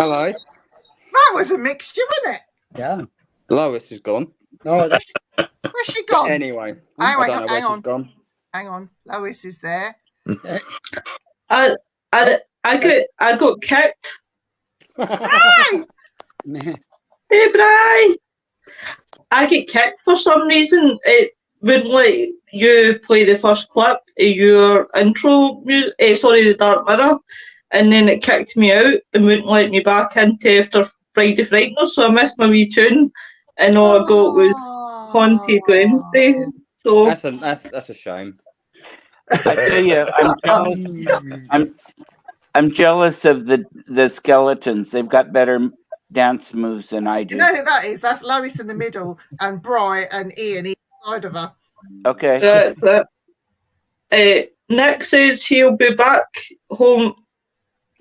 Hello. That was a mixture, wasn't it? Yeah. Lois is gone. Oh, that's Where's she gone? Anyway, Hang I don't know where on. she's gone. Hang on. Lois is there. I got kicked. Hey! Hey, Bri! I get kicked for some reason. It wouldn't let you play the first clip of your intro music. The Dark Mirror, and then it kicked me out and wouldn't let me back into after Friday Frighteners. So I missed my wee tune, and all I got was Haunted Wednesday. So That's a shame. I tell you, I'm jealous of the skeletons. They've got better dance moves than I do. You know who that is? That's Lois in the middle and Bri and Ian each side of her. Okay. that's it. Nick says he'll be back home.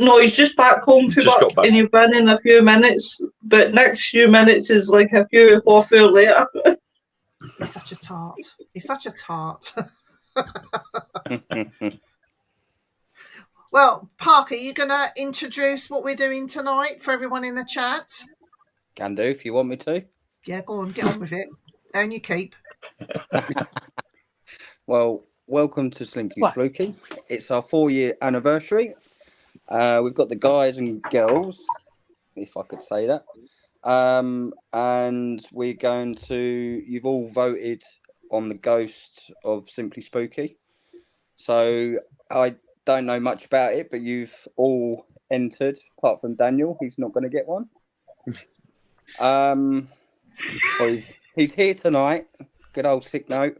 No, he's just back home He's for just work got back. and he'll be in a few minutes. But next few minutes is like a few half hour later. He's such a tart. He's such a tart. Well, Parker, you going to introduce what we're doing tonight for everyone in the chat? Can do if you want me to. Yeah, go on, get on with it. Earn your keep. Well, welcome to Slinky Spooky. It's our 4-year anniversary. We've got the guys and girls, if I could say that. And we're going to, you've all voted on the ghost of Simply Spooky. So I don't know much about it, but you've all entered, apart from Daniel. He's not going to get one. Well, he's here tonight. Good old sick note.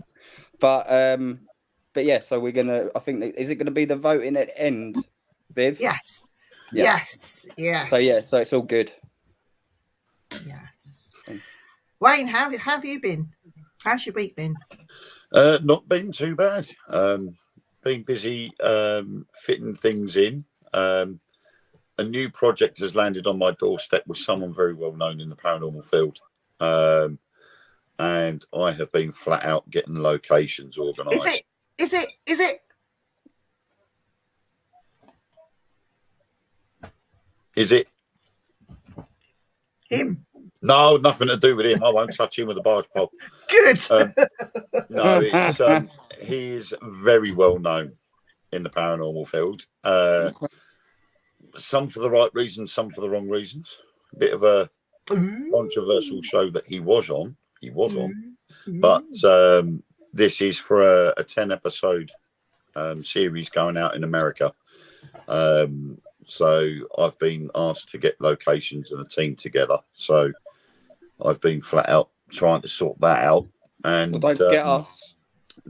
But yeah, so we're gonna. I think is it going to be the voting at the end, Viv? Yes. Yeah. Yes. So yeah, so it's all good. Yes. Wayne, how have you been? How's your week been? Not been too bad. Been busy fitting things in. A new project has landed on my doorstep with someone very well known in the paranormal field. And I have been flat out getting locations organised. Is it? Is it? Him? No, nothing to do with him. I won't touch him with a barge pole. Good. No, it's he is very well known in the paranormal field. Some for the right reasons, some for the wrong reasons. A bit of a controversial show that he was on. But this is for a 10-episode series going out in America. So I've been asked to get locations and a team together. So I've been flat out trying to sort that out. And Well, don't forget us.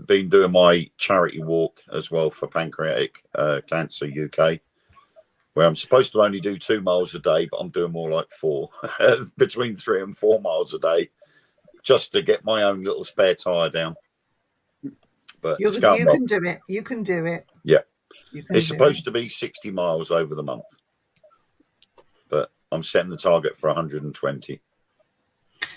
Been doing my charity walk as well for Pancreatic Cancer UK, where I'm supposed to only do 2 miles a day, but I'm doing more like 4, between 3 and 4 miles a day, just to get my own little spare tire down. But You can do it. You can do it. Yeah. It's supposed to be 60 miles over the month, but I'm setting the target for 120.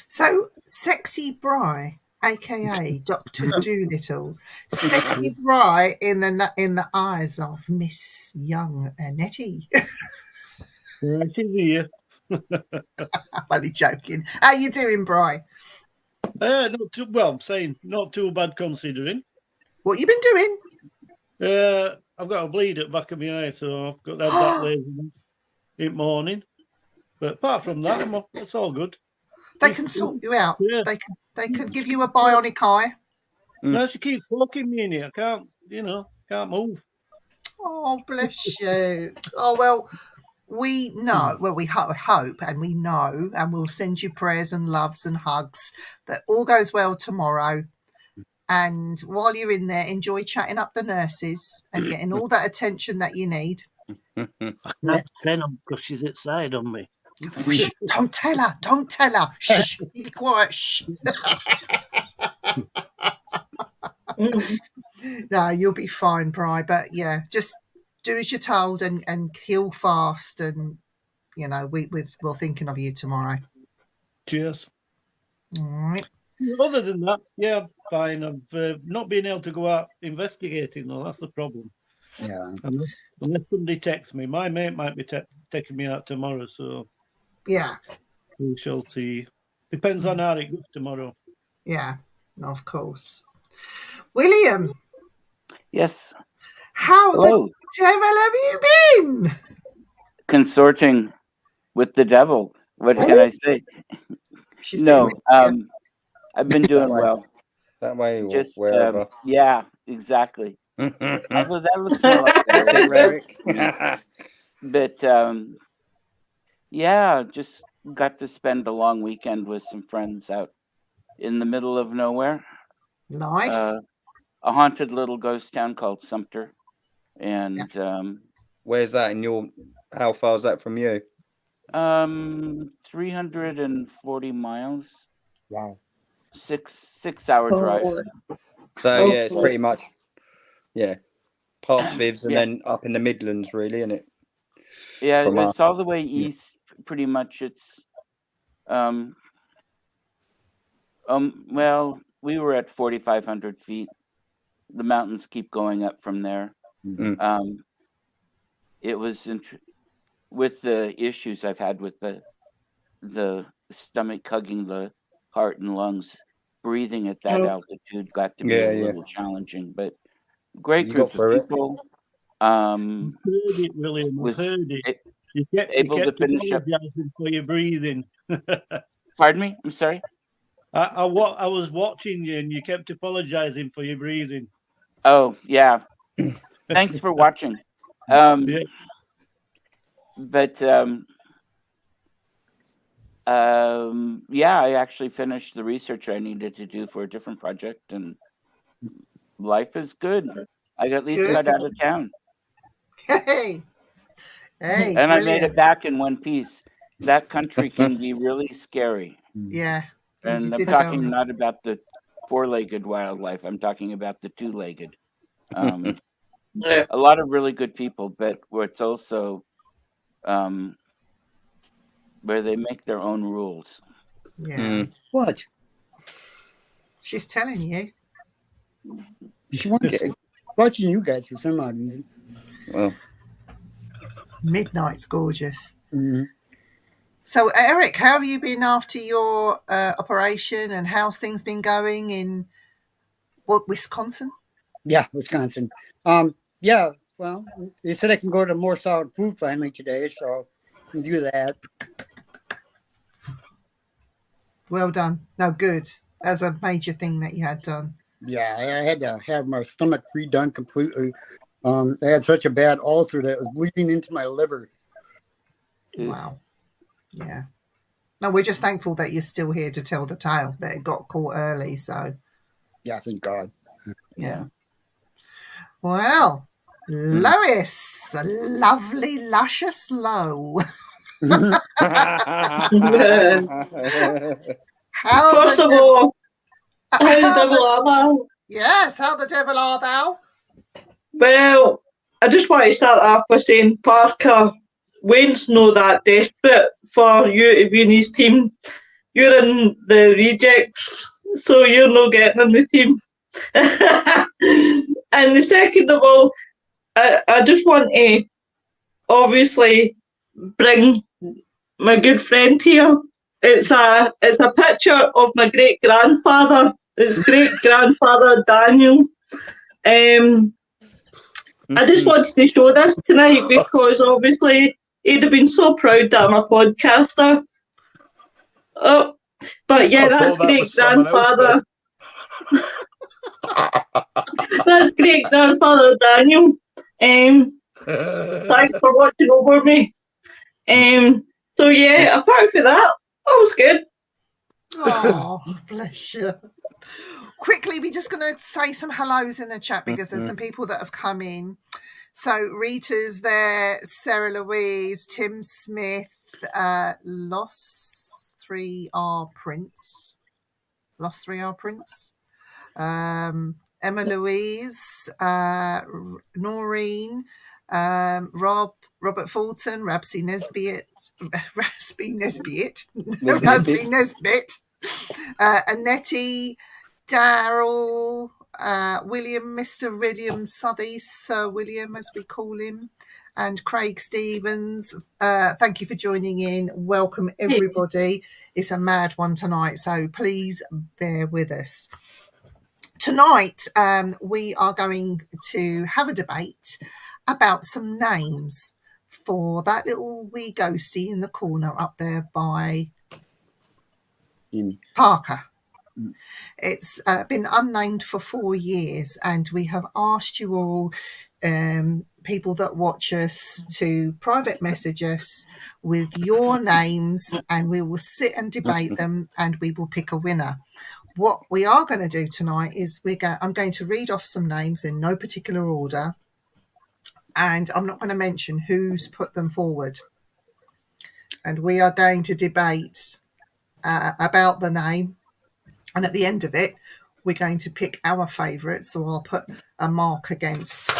So, Sexy Bri, aka Dr. Doolittle, Sexy Bri in the eyes of Miss Young Nettie. She's here. I'm only joking. How you doing, Bri? Not too well. I'm saying not too bad considering. What you been doing? I've got a bleed at the back of my eye, so I've got that laser in morning. But apart from that, it's all good. They can sort you out. Yeah. They can give you a bionic eye. No, she keeps poking me in here. I can't move. Oh, bless you. Oh, well, we know, we hope and we know, and we'll send you prayers and loves and hugs that all goes well tomorrow. And while you're in there, enjoy chatting up the nurses and getting all that attention that you need. I can't tell them because she's outside on me. Shh, don't tell her. Shh, be quiet. Shh. No, you'll be fine, Bri. But yeah, just do as you're told and heal fast. And we're thinking of you tomorrow. Cheers. All right. Other than that, yeah, fine. I've not been able to go out investigating though. That's the problem. Yeah. Unless somebody texts me. My mate might be taking me out tomorrow, so Yeah, we shall see. Depends on how it goes tomorrow. yeah, of course. William, Yes. how Hello. the devil have you been? Consorting with the devil. What can I say? She's No. sitting I've been doing well. That way or Just wherever. yeah, exactly. That's Although that looks more like the it, devil. Rarick. But yeah, just got to spend a long weekend with some friends out in the middle of nowhere. Nice. A haunted little ghost town called Sumter. And Where's that in your? How far is that from you? 340 miles. Wow. 6-hour drive. So yeah, it's pretty much past Vivs and Yeah. then up in the Midlands, really, isn't it? Yeah, From it's all the way east. Pretty much, it's well, we were at 4,500 feet. The mountains keep going up from there. Mm. It was with the issues I've had with the stomach hugging the heart and lungs. Breathing at that altitude got to be a little challenging, but great You group got through of people. Heard it, William. Was Heard it. You able to kept finish up. apologising for your breathing. Pardon me? I'm sorry. I was watching you, and you kept apologising for your breathing. Oh yeah. Thanks for watching. Yeah. But yeah, I actually finished the research I needed to do for a different project, and life is good. I at least got out of town. Hey, And I made brilliant. it back in one piece. That country can be really scary. Yeah. you And I'm did tell talking me. not about the 4-legged wildlife. I'm talking about the 2-legged. Yeah. A lot of really good people, but where it's also where they make their own rules. Yeah. Mm. What? She's telling you. She wants watching you guys for some odd reason. Well, Midnight's gorgeous. Mhm. So, Eric, how have you been after your operation, and how's things been going in Wisconsin? Yeah, Wisconsin. Yeah, well, they said I can go to more solid food finally today, so I can do that. Well done. No, good. That's a major thing that you had done. Yeah, I had to have my stomach redone completely. I had such a bad ulcer that it was bleeding into my liver. Wow. Yeah. No, we're just thankful that you're still here to tell the tale, that it got caught early. So, Yeah, thank God. yeah. Well, Lois, lovely, luscious low. How First the of dev- all, how the how devil the- am I? Yes, how the devil are thou? Well, I just want to start off by saying, Parker, Wayne's not that desperate for you to be in his team. You're in the rejects, so you're not getting in the team. And the second of all, I just want to obviously bring my good friend here. It's a picture of my great grandfather. It's great grandfather Daniel. I just wanted to show this tonight because obviously he'd have been so proud that I'm a podcaster. Oh, but yeah, I that's thought that great was someone else grandfather. That's great grandfather Daniel. Thanks for watching over me. So yeah, apart from that, I was good. Oh, bless you. Quickly, we're just going to say some hellos in the chat because there's some people that have come in. So Rita's there, Sarah Louise, Tim Smith, Lost 3R Prince, Emma Louise, Noreen, Robert Fulton, Rabsy Nesbitt, Annettie, Daryl, William, Mr. William Southey, Sir William, as we call him, and Craig Stevens. Thank you for joining in. Welcome, everybody. It's a mad one tonight, so please bear with us. Tonight, we are going to have a debate about some names for that little wee ghosty in the corner up there by Parker. It's been unnamed for 4 years, and we have asked you all, people that watch us, to private message us with your names, and we will sit and debate them, and we will pick a winner. What we are going to do tonight is I'm going to read off some names in no particular order, and I'm not going to mention who's put them forward. And we are going to debate about the name, and at the end of it, we're going to pick our favourite. So I'll put a mark against.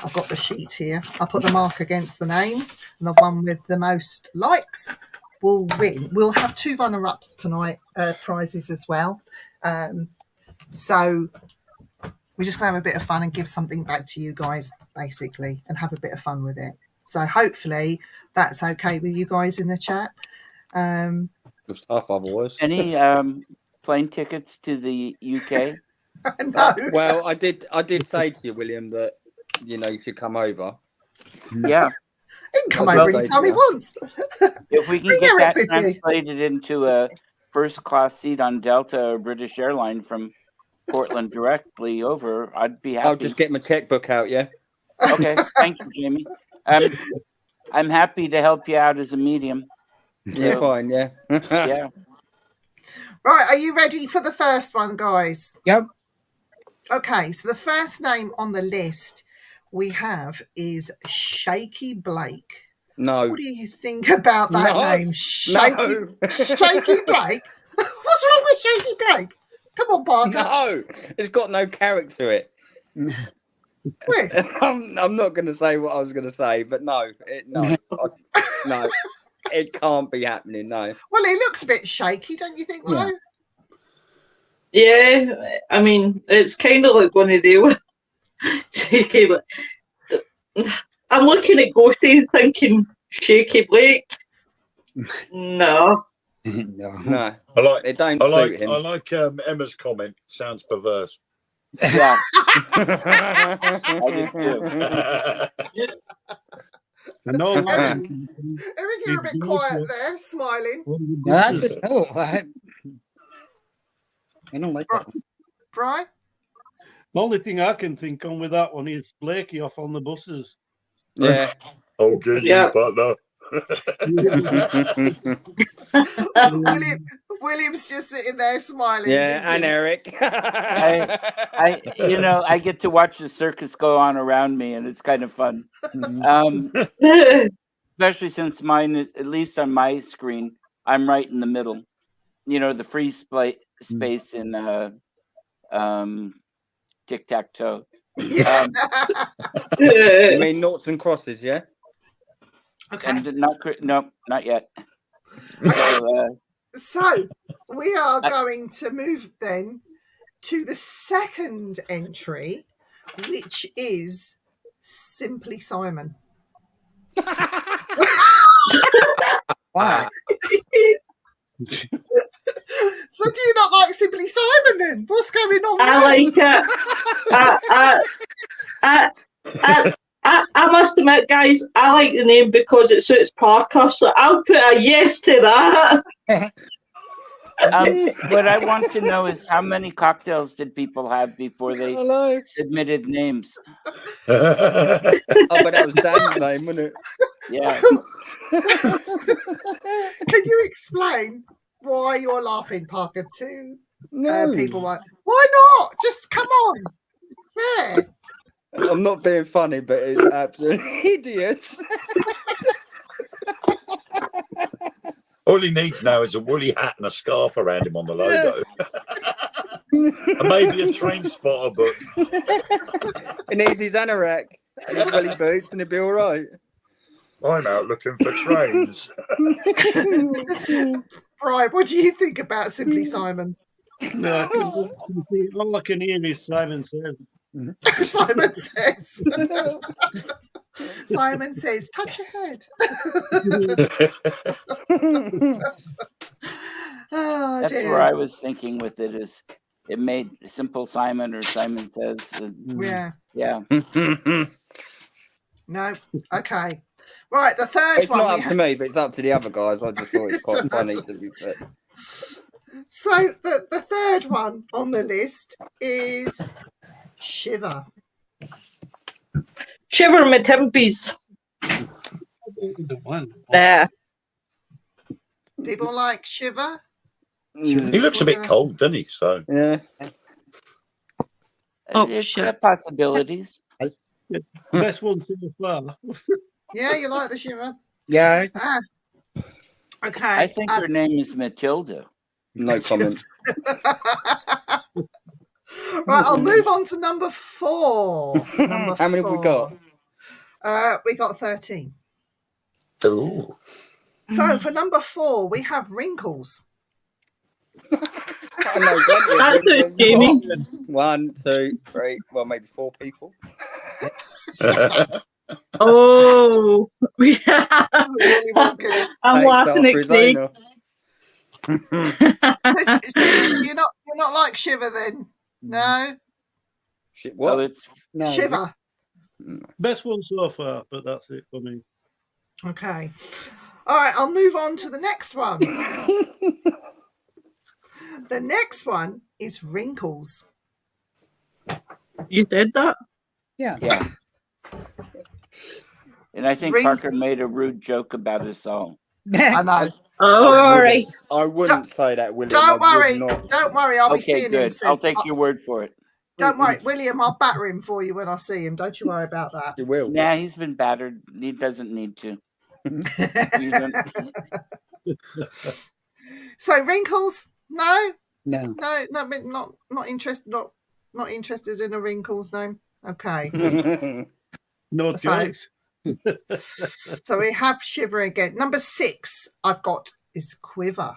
I've got the sheet here. I'll put the mark against the names, and the one with the most likes will win. We'll have 2 runner-ups tonight, prizes as well. So we're just going to have a bit of fun and give something back to you guys, basically, and have a bit of fun with it. So hopefully that's okay with you guys in the chat. Good stuff, otherwise. Any plane tickets to the UK? No. Well, I did say to you, William, that you should come over. Yeah. He can come Well, over anytime he wants. If we can Bring get Eric that with me. translated into a first-class seat on Delta or British Airline from Portland directly over, I'd be happy. I'll just get my checkbook out, yeah? Okay, thank you, Jamie. I'm happy to help you out as a medium. Yeah, So, fine, yeah. yeah. Right, are you ready for the first one, guys? Yep. Okay, so the first name on the list we have is Shaky Blake. No. What do you think about that No. name? Shaky Blake? What's wrong with Shaky Blake? Come on, Parker. No, it's got no character to it. Where's I'm not going to say what I was going to say, but no, no, it can't be happening. No. Well, he looks a bit shaky, don't you think, Lo? Yeah, I mean, it's kind of like one of the shaky, but I'm looking at Ghosty and thinking Shaky Blake. No. No, I like it don't suit him. I like Emma's comment. Sounds perverse. Yeah. I do too. I know. Eric, you're a bit quiet there, smiling. That's it. Oh, I don't like that. Brian? The only thing I can think on with that one is Blakey off on the buses. Yeah. Oh, good, Yeah. partner. William's just sitting there smiling. Yeah, and thinking, Eric. I get to watch the circus go on around me, and it's kind of fun. Especially since mine, at least on my screen, I'm right in the middle. The free space in tic-tac-toe. You mean noughts and crosses, yeah? Okay. And not yet. So we are going to move then to the second entry, which is Simply Simon. Wow. So do you not like Simply Simon then? What's going on I there? like it. I must admit, guys, I like the name because it suits Parker, so I'll put a yes to that. What I want to know is how many cocktails did people have before they Hello. submitted names? Oh, but that was Dan's name, wasn't it? Yeah. Can you explain why you're laughing, Parker, to No. people like, why not? Just come on. Yeah. I'm not being funny, but it's absolutely hideous. All he needs now is a woolly hat and a scarf around him on the logo. And maybe a train spotter book. He needs his anorak and his belly boots, and he'll be all right. I'm out looking for trains. Brian, what do you think about Simply Simon? No, all I can hear is Simon Says. Simon Says. Simon Says, touch your head. Oh, That's dear. where I was thinking with it is it made Simple Simon or Simon Says. Yeah. Yeah. No. Okay. Right, the third It's one. not we up to me, but it's up to the other guys. I just thought it's quite funny to be fair. So the third one on the list is Shiver. Shiver my timpies. The one. There. People like Shiver? He looks a bit cold, doesn't he? So Yeah. Oh, It's shit. got possibilities. Best one so far. Yeah, you like the Shiver? Yeah. Ah. Okay. I think her name is Matilda. No comment. Right, I'll move on to number 4. Number How many have we 4. got? We got 13. ooh. So for number 4, we have Wrinkles. I know, plenty of That's them. it, Jamie. 1, 2, 3, well, maybe 4 people. Oh. Willy Wonka. I'm Takes laughing after at his Craig. owner. So you're not like Shiver then? No? Shit, Well, what? it's No. Shiver. Best one so far, but that's it for me. Okay. All right, I'll move on to the next one. The next one is Wrinkles. You did that? Yeah. yeah. And I think Parker made a rude joke about us all. I know. Oh, all right. I wouldn't say that, William. Don't I would worry. not. Don't worry. I'll be Okay, seeing him good. soon. I'll take your word for it. Don't worry, William. I'll batter him for you when I see him. Don't you worry about that. You will. Nah, he's been battered. He doesn't need to. You don't- So Wrinkles? No, No. not interested. Not interested in the Wrinkles. No. Okay. No So- choice. So we have Shiver again. Number 6 I've got is Quiver.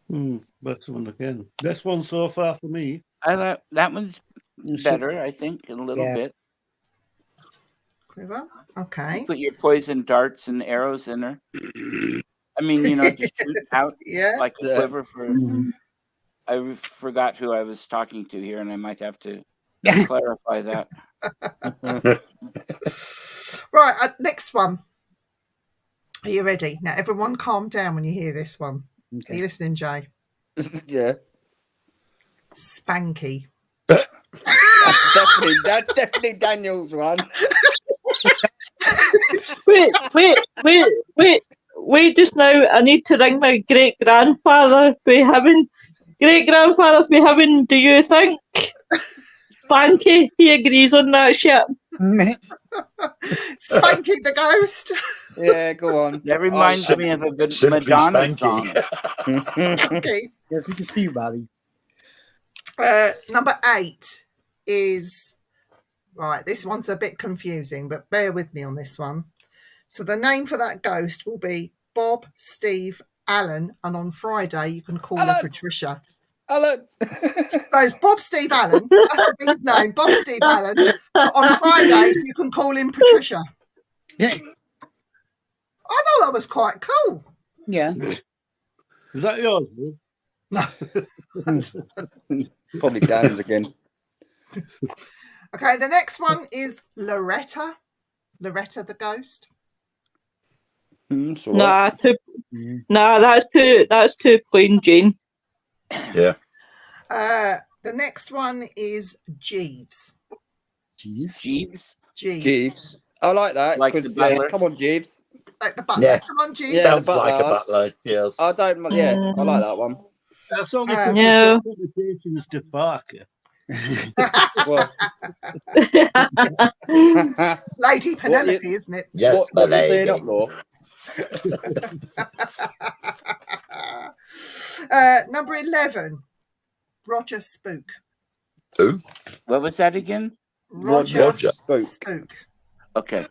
Best one again. Best one so far for me. I like that one's better, I think, a little Yeah. bit. Quiver. Okay. Put your poison darts and arrows in her. I mean, to shoot out Yeah. like a Yeah. quiver for. I forgot who I was talking to here, and I might have to clarify that. Right. Next one. Are you ready? Now, everyone, calm down when you hear this one. Are you Okay. listening, Jay? Yeah. Spanky. That's definitely Daniel's one. Wait just now. I need to ring my great grandfather. Great grandfather, do you think? Spanky, he agrees on that shit. Spanky the ghost. Yeah, go on. That reminds Sim- me of a good Simply Madonna Spanky. song. Spanky. Yes, we can see you, Bobby. Number 8 is right. This one's a bit confusing, but bear with me on this one. So the name for that ghost will be Bob, Steve, Alan, and on Friday you can call her Alan. Patricia. Alan. So it's Bob, Steve, Allen. That's his name, Bob, Steve, Allen. But on Fridays you can call him Patricia. Yeah. I thought that was quite cool. Yeah. Is that yours? Will? No. Probably Dan's again. Okay, the next one is Loretta. Loretta the ghost. It's all right. That's too plain Jane. Yeah. The next one is Jeeves. Jeez. Jeeves. Jeeves. I like that. Like 'cause, the butler? come on, Jeeves. Like the butler. Yeah. Come on, Jeeves. Yeah. Sounds the like a butler. butler. Yes. I don't. Yeah, I like that one. That's only No. conversations to Parker. Well, Lady Penelope, you- isn't it? Yes, what my you doing lady. up, Law? Number 11, Roger Spook. Who? What was that again? Roger, Roger. Spook. Okay.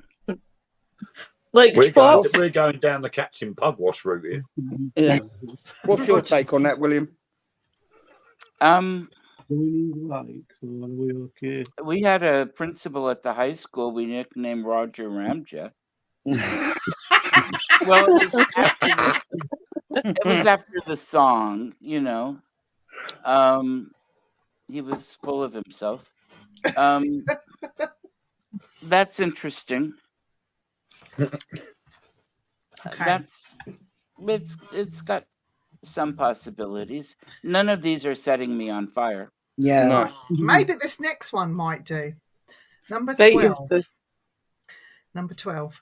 Like Spock. We're going down the Captain Pugwash route here. Yeah. What's your take on that, William? Do we need lights or are we okay? We had a principal at the high school we nicknamed Roger Ramjet. Well, it was after the song, you know. He was full of himself. That's interesting. Okay. It's got some possibilities. None of these are setting me on fire. Yeah. No. Maybe this next one might do. Number Right, 12. you've- Number 12.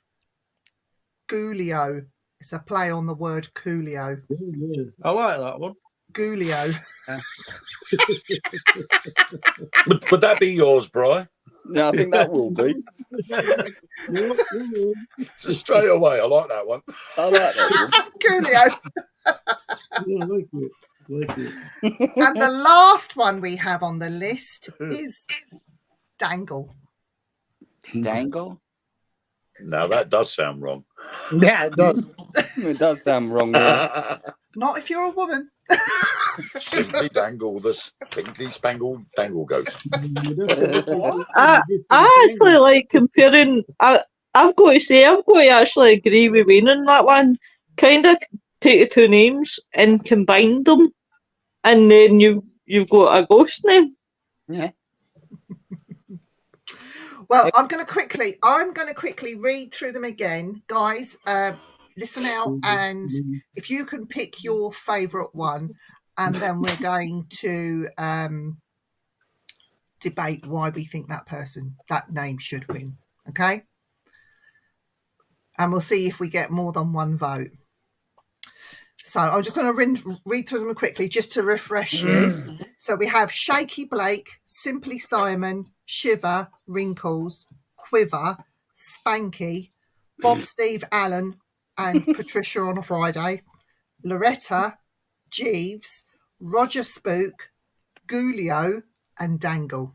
Gulio. It's a play on the word Coolio. Yeah, I like that one. Gulio. Would that be yours, Bri? Yeah, I think that will be. So straight away, I like that one. I like that Coolio. Yeah, like it. Like it. And the last one we have on the list is Dangle. Dangle? Now that does sound wrong. Yeah, it does. one. It does sound wrong. Yeah. Not if you're a woman. Simply dangle this pinkly spangled dangle ghost. I actually like comparing. I've got to say, I've got to actually agree with Wayne on that one. Kind of take the two names and combine them, and then you've got a ghost name. Yeah. Well, I'm going to quickly read through them again, guys. Listen out, and if you can pick your favourite one, and then we're going to debate why we think that name should win. Okay, and we'll see if we get more than one vote. So I'm just going to read through them quickly just to refresh you. So we have Shaky Blake, Simply Simon, Shiver, Wrinkles, Quiver, Spanky, Bob Steve Allen, and Patricia on a Friday, Loretta, Jeeves, Roger Spook, Gulio, and Dangle.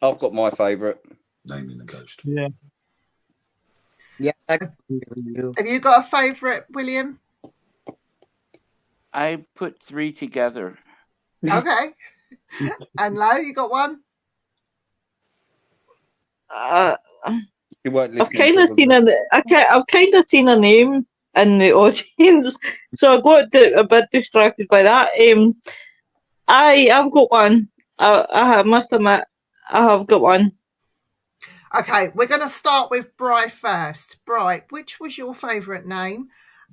I've got my favourite. Naming the ghost. Yeah. Yeah. Have you got a favourite, William? I put three together. Okay. And Lo, you got one? You weren't I've listening. kind of seen I've kind of seen a name in the audience, so I got a bit distracted by that. I've got one. I must admit, I have got one. Okay, we're going to start with Bri first. Bri, which was your favourite name,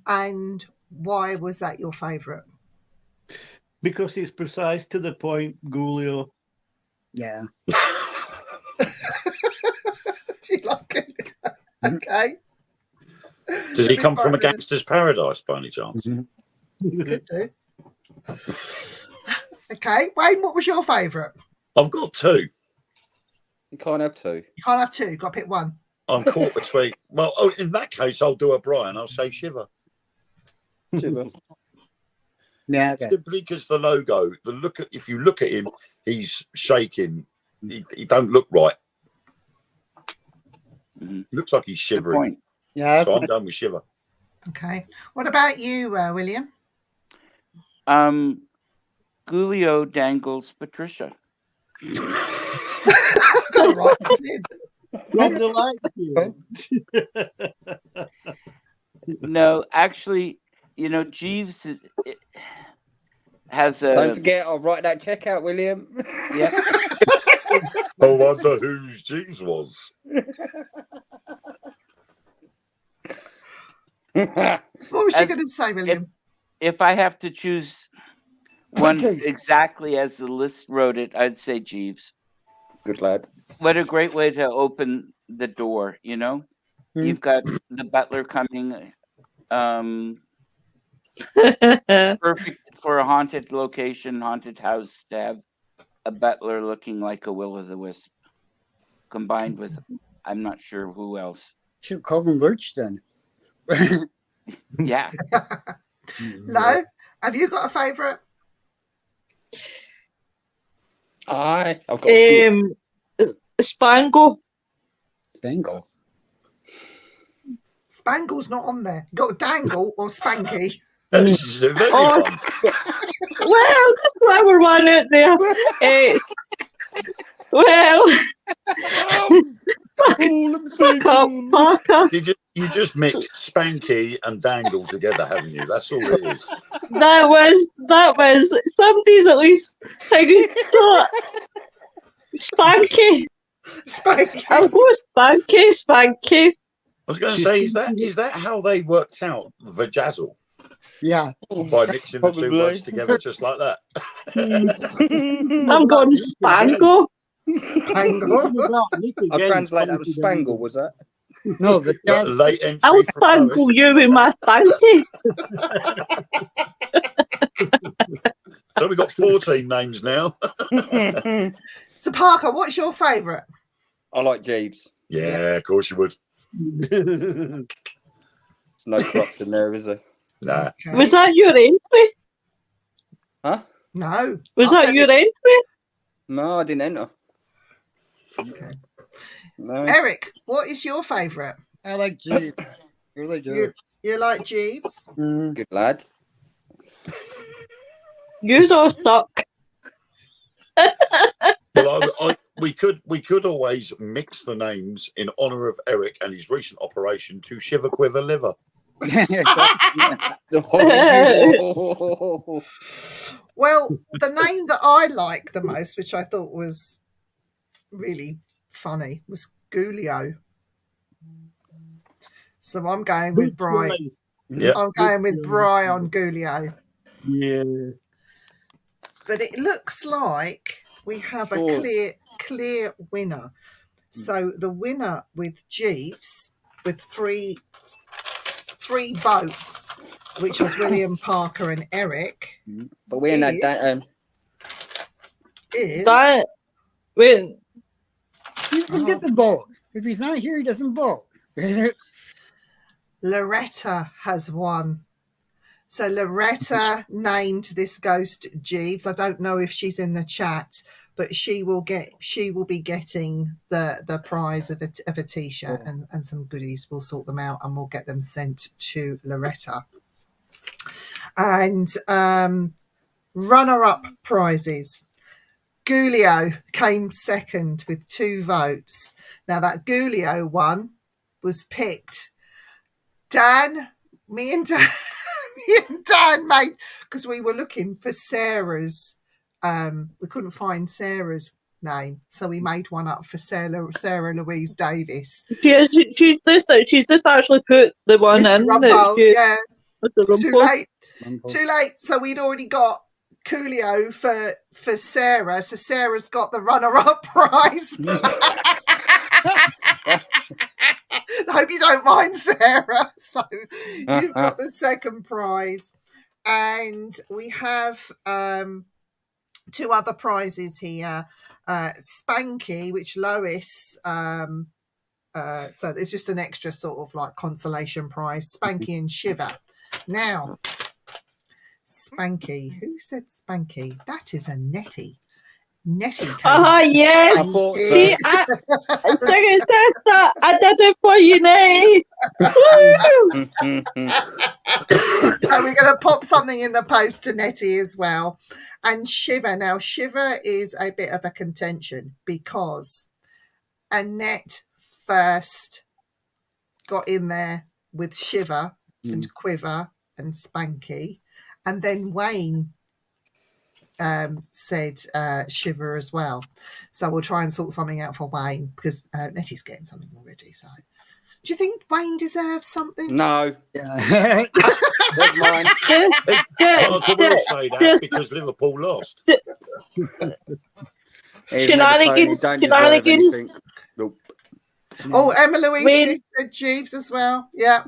and why was that your favourite? Because it's precise to the point, Gulio. Yeah. You like it? Okay. Does he come from a gangster's paradise by any chance? Could do. Okay, Wayne, what was your favourite? I've got two. You can't have two. You can't have two. Got to pick one. I'm caught between. Well, in that case, I'll do a Brian. I'll say Shiver. Shiver. Yeah. Okay. Simply because the logo, if you look at him, he's shaking. He don't look right. Mhm. He looks like he's Good shivering. point. Yeah. So I'm going with Shiver. Okay. What about you, William? Gulio dangles Patricia. I've got to write this in. From the light. No, actually, Jeeves has Don't a forget, I'll write that check out, William. yeah. I wonder whose Jeeves was. What was she As- going to say, William? If I have to choose one Okay. exactly as the list wrote it, I'd say Jeeves. Good lad. What a great way to open the door, You've got the butler coming, perfect for a haunted location, haunted house, to have a butler looking like a will-o'-the-wisp, combined with I'm not sure who else. Should call him Lurch then. Yeah. Lo, have you got a favourite? I've got a few. Spangle. Dangle. Spangle's not on there. You got Dangle or Spanky? This is a very Oh. fun. well, just whatever one out there. Well, fuck up, Parker. You just mixed Spanky and Dangle together, haven't you? That's all it is. That was somebody's at least thinking, Spanky. Spanky. Oh, Spanky. I was going to say, is that how they worked out the vajazzle? Yeah. By mixing the two Probably. words together just like that. I'm going Spango. Spangle. I translate that was Spangle, was that? No, the Got a late entry I'll from spangle Lois. you with my Spanky. So we've got 14 names now. So, Parker, what's your favourite? I like Jeeves. Yeah, of course you would. There's no corruption there, is there? Nah. Okay. Was that your entry? Huh? No. Was I'll that tell your you- entry? No, I didn't enter. Okay. No. Eric, what is your favourite? I like Jeeves. Really do. You like Jeeves? Mm. Good lad. You's all stuck. Well, we could always mix the names in honour of Eric and his recent operation to shiver quiver liver. Well, the name that I like the most, which I thought was really funny, was Gulio. So I'm going with Bry. Yeah. I'm going with Bry on Gulio. Yeah. But it looks like we have a Sure. clear winner. So the winner with Jeeves with three votes, which was William, Parker, and Eric, But we ain't had that. is That wait, He doesn't get the vote. If he's not here, he doesn't vote. Loretta has won. So Loretta named this ghost Jeeves. I don't know if she's in the chat, but she will be getting the prize of a t-shirt and some goodies. We'll sort them out and we'll get them sent to Loretta. And runner-up prizes. Gulio came second with 2 votes. Now that Gulio one was picked. Me and Dan made, because we were looking for Sarah's, we couldn't find Sarah's name, so we made one up for Sarah Louise Davis. she's just actually put the one Mr. in Rumbo, that she, yeah, with the too rumble. late. Too late. So we'd already got Coolio for Sarah. So Sarah's got the runner-up prize. I hope you don't mind, Sarah. So you've got the second prize. And we have 2 other prizes here. Spanky, which Lois... so there's just an extra sort of like consolation prize. Spanky and Shiver. Now, Spanky. Who said Spanky? That is a Nettie. Nettie came Yes. I thought See, I did it for you, Nay. So we're going to pop something in the post to Nettie as well. And Shiver. Now, Shiver is a bit of a contention because Annette first got in there with Shiver and Quiver and Spanky. And then Wayne said Shiver as well. So we'll try and sort something out for Wayne because Nettie's getting something already. So do you think Wayne deserves something? No, Yeah. that's mine. Well, I will say that because Liverpool lost. He's Shenanigans, never told me he don't deserve shenanigans. anything. Nope. Oh, Emma Louise Wayne. Smith said Jeeves as well. Yeah.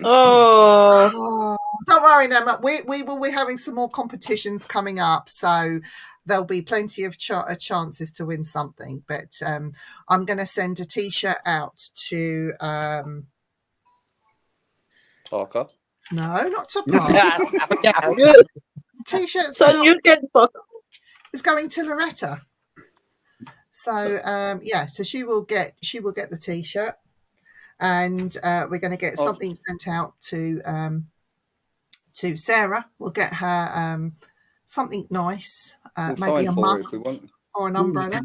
Oh, Oh, don't worry, Emma. We will be having some more competitions coming up, so there'll be plenty of chances to win something. But I'm going to send a T-shirt out to Parker. no, not to Park. Yeah. T-shirt so you get fucked. is going to Loretta. So yeah, so she will get the T-shirt, and we're going to get something sent out to Sarah. We'll get her something nice, We'll maybe find a for mug it if we want. or an umbrella.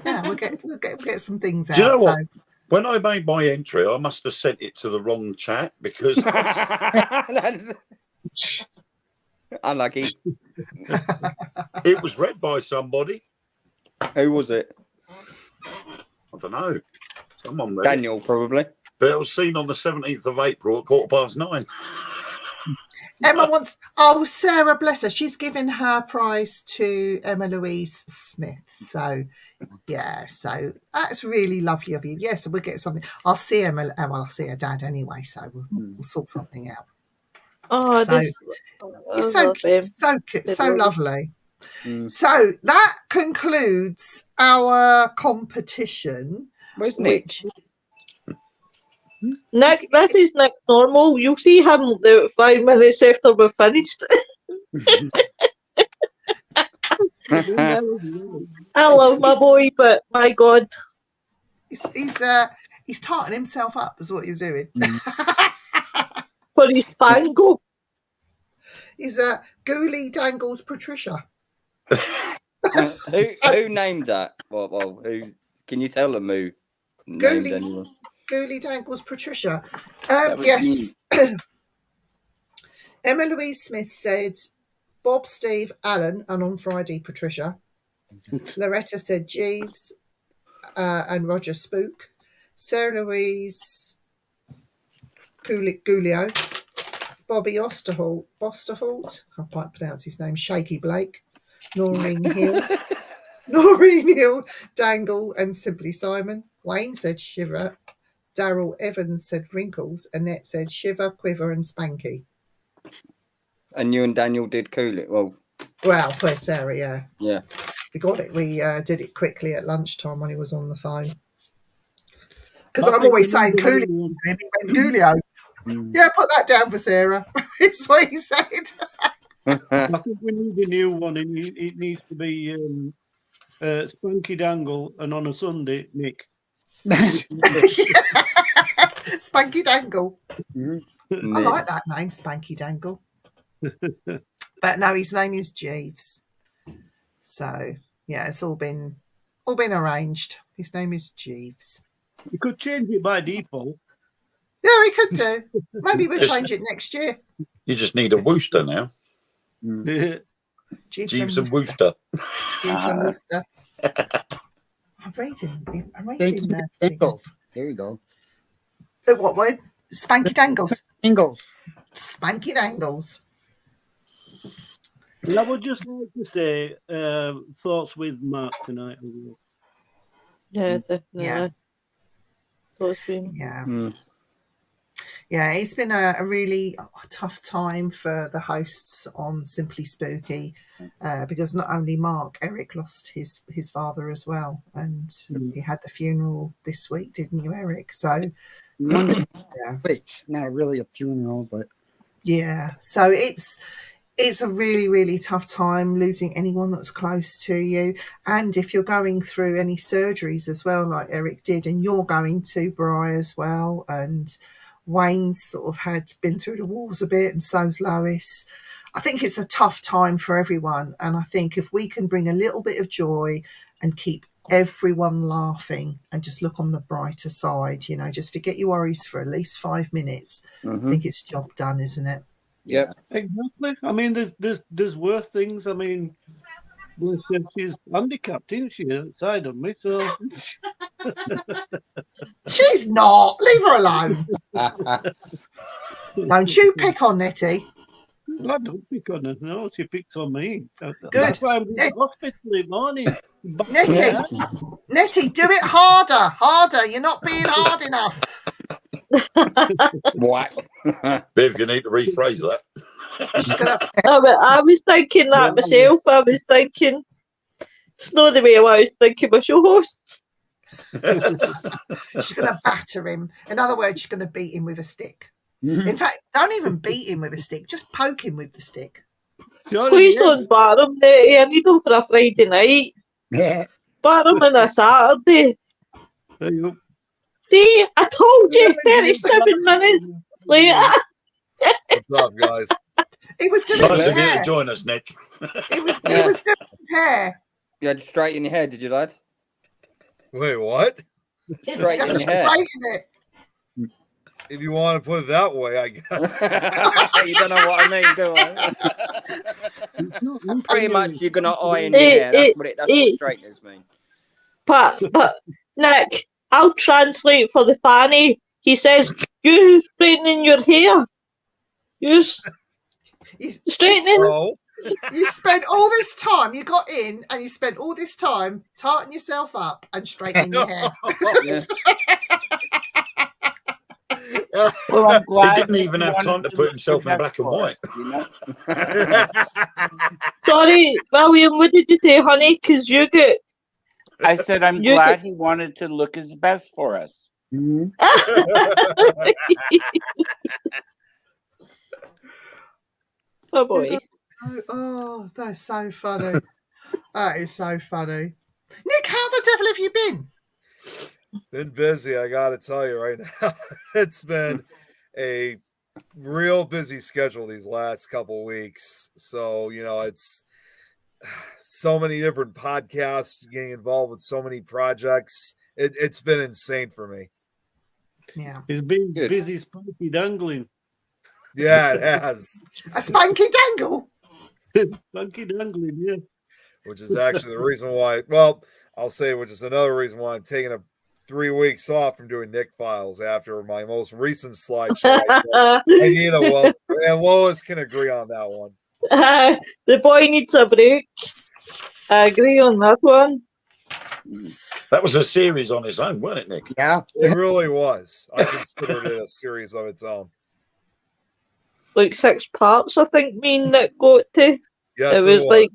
Yeah, we'll get some things Do you know out. what? So When I made my entry, I must have sent it to the wrong chat because That's unlucky. it was read by somebody. Who was it? I don't know. Someone read it. Daniel, probably. But it was seen on the 17th of April at 9:15. Emma wants. Sarah, bless her. She's given her prize to Emma Louise Smith. So, yeah. So that's really lovely of you. Yeah. So we'll get something. I'll see Emma. Well, I'll see her dad anyway. So we'll sort something out. Oh, So, this, It's I so love them. so lovely. Mm. So that concludes our competition, Where's Nick? which Nick, this is Nick Normal. You'll see him about 5 minutes after we're finished. I love my boy, but my God. he's tarting himself up, is what he's doing. For his tango. He's Ghoulie Dangles Patricia. Who named that? Well, who? Can you tell them who named Ghoulie. anyone? Ghoulie Dangles Patricia. That was Yes. Emma Louise Smith said Bob, Steve, Alan, and on Friday, Patricia. Loretta said Jeeves and Roger Spook. Sarah Louise Gulio. Bobby Osterholt. I can't quite pronounce his name. Shaky Blake. Noreen Hill. Noreen Hill, Dangle, and Simply Simon. Wayne said Shiver. Daryl Evans said Wrinkles. Annette said Shiver, Quiver, and Spanky. And you and Daniel did cool it. Well, For Sarah, yeah. Yeah. We got it. We did it quickly at lunchtime when he was on the phone. Because I I'm think always we saying need Coolio. another one. He went Coolio. Yeah, put that down for Sarah. It's what he said. I think we need a new one. It needs to be Spunky Dangle, and on a Sunday, Nick. Spanky Dangle. Nick. I like that name, Spanky Dangle. But no, his name is Jeeves. So yeah, it's all been arranged. His name is Jeeves. You could change it by default. Yeah, we could do. Maybe we'll change it next year. You just need a Wooster now. Jeeves and Wooster. Jeeves and Worcester. I'm reading. Dangles. There you go. What word? Spanky Dangles. Dangles. Spanky Dangles. I would just like to say thoughts with Mark tonight. Yeah, definitely. Yeah. So it's been... Yeah. Mm. Yeah, it's been a really tough time for the hosts on Simply Spooky because not only Mark, Eric lost his father as well. And he had the funeral this week, didn't you, Eric? So, Monday. yeah. Wait, not really a funeral, but Yeah. So it's a really, really tough time losing anyone that's close to you. And if you're going through any surgeries as well, like Eric did, and you're going to, Bri, as well, and Wayne's sort of had been through the walls a bit, and so's Lois. I think it's a tough time for everyone. And I think if we can bring a little bit of joy and keep everyone laughing and just look on the brighter side, just forget your worries for at least 5 minutes. I think it's job done, isn't it? Yep. Exactly. I mean, there's worse things. I mean, she's handicapped, isn't she? Outside of me, so She's not. Leave her alone. Don't you pick on Nettie. I don't pick on her. No, she picks on me. Good. That's why I'm in the hospital in the morning. Nettie, do it harder. You're not being hard enough. Whack. Viv, you need to rephrase that. I was thinking that myself. I was thinking, it's not the way I was thinking my show hosts. She's going to batter him. In other words, she's going to beat him with a stick. In fact, don't even beat him with a stick. Just poke him with the stick. Please don't bar him. I need him for a Friday night. yeah. Bar him on a Saturday. There you go. See, I told you, 37 minutes later. What's up, guys? He was doing Nice his of you to hair. join us, Nick. He was Yeah. doing his hair. You had straight in your hair, did you, lad? Wait, what? Straight He in was your hair. straighten it. If you want to put it that way, I guess. You don't know what I mean, do I? Pretty much, you're gonna iron your hair. That's what straighteners mean. But Nick, I'll translate for the fanny. He says, "You straightening your hair? You straightening?" So, You spent all this time. You got in, and you spent all this time tarting yourself up and straightening your hair. Yeah. Well, I'm He glad didn't that even you have time wanted to put look himself your in best black and for white. us, you know? Sorry, William. What did you say, honey? Because you get. I said I'm You glad he wanted to look his best for us. Mhm. Oh boy. Oh, that's so funny. That is so funny. Nick, how the devil have you been? been busy, I got to tell you right now. It's been a real busy schedule these last couple weeks. So, it's so many different podcasts, getting involved with so many projects. It's been insane for me. Yeah. He's been Good. busy spunky dangling. Yeah, it has, A spanky dangle. Spunky dangling, yeah. which is actually the reason why, well, I'll say, which is another reason why I'm taking 3 weeks off from doing Nick Files after my most recent slideshow. I need a Lois, and Lois can agree on that one. The boy needs a break. I agree on that one. That was a series on its own, wasn't it, Nick? Yeah. It really was. I considered it a series of its own. Like 6 parts, I think me and Nick got to. Yes, It was like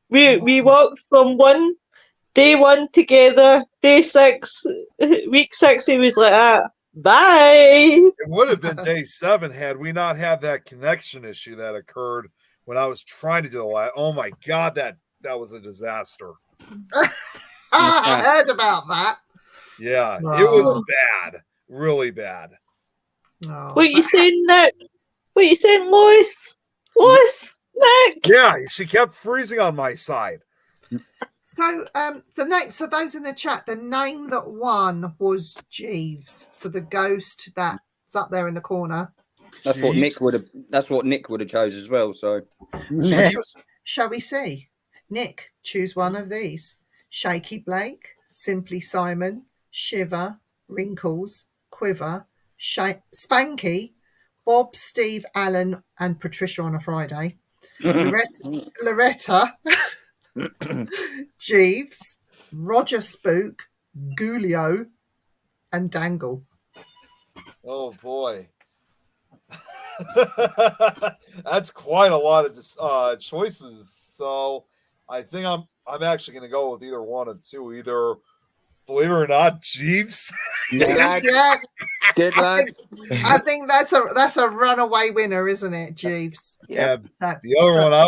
we walked from day one together, day 6, week 6. He was like, bye. It would have been day 7 had we not had that connection issue that occurred when I was trying to do the live. Oh my god, that was a disaster. I heard about that. Yeah, No. it was bad, really bad. No, What you saying, Nick? What you saying, Lois? Lois, Nick. Yeah, she kept freezing on my side. So the name, so those in the chat, the name that won was Jeeves. So the ghost that's up there in the corner. That's what Nick would have. That's what Nick would have chose as well. So Shall we see? Nick, choose one of these: Shaky Blake, Simply Simon, Shiver, Wrinkles, Quiver, Spanky, Bob, Steve, Alan, and Patricia on a Friday. Loretta, Jeeves, Roger Spook, Gulio, and Dangle. Oh boy. That's quite a lot of choices. So I think I'm actually going to go with either one of two. Either, believe it or not, Jeeves. Yeah, good lad. I think that's a runaway winner, isn't it, Jeeves? Yeah. That- The other one I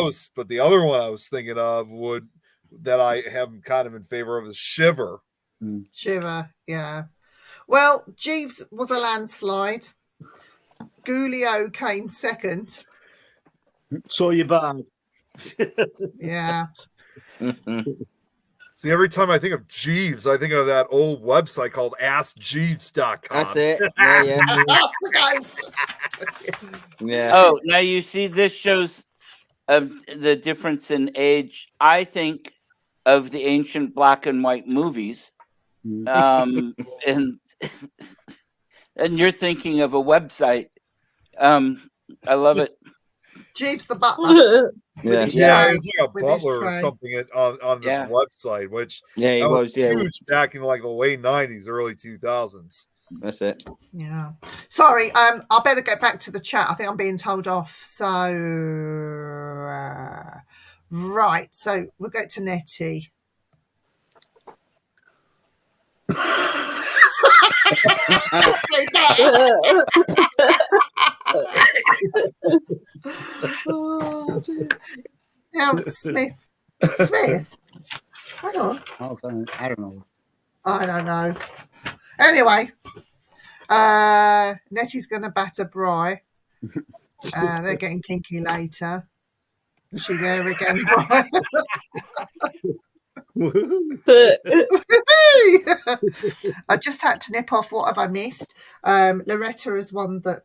was thinking of that I am kind of in favor of is Shiver. Shiver, yeah. Well, Jeeves was a landslide. Gulio came second. So you're bad. Yeah. See, every time I think of Jeeves, I think of that old website called AskJeeves.com. That's it. Yeah. Yeah. Oh, now you see, this shows the difference in age. I think of the ancient black and white movies, and you're thinking of a website. I love it. Jeeves the butler. Yeah. Yeah, he's like a With his butler or tray. something on this Yeah. website, which Yeah, he that was was. Yeah, huge back in like the late 90s, early 2000s. that's it. Yeah. Sorry, I better get back to the chat. I think I'm being told off. So right. So we'll get to Nettie. Oh, dear. Now Smith. Hang on. I don't know. I don't know. Anyway, Nettie's going to batter Bry. They're getting kinky later. Is she there again, Brian? The, I just had to nip off. What have I missed? Loretta is one that.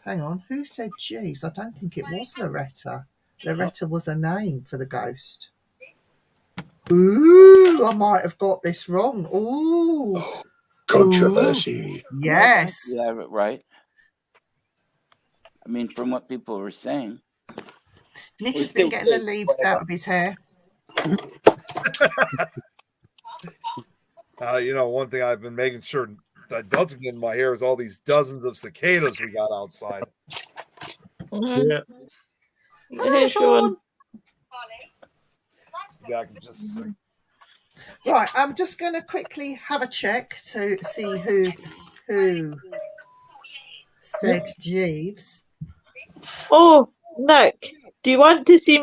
Hang on. Who said Jeeves? I don't think it was Loretta. Loretta was a name for the ghost. Ooh, I might have got this wrong. Ooh. Controversy. Yes. Yeah, right. I mean, from what people were saying. Nick We has been still getting the do, leaves whatever. out of his hair. You know, one thing I've been making sure that doesn't get in my hair is all these dozens of cicadas we got outside. Yeah. Hey, Sean. Yeah, I can just Right, I'm just going to quickly have a check to see who said Jeeves. Oh, Nick, do you want to see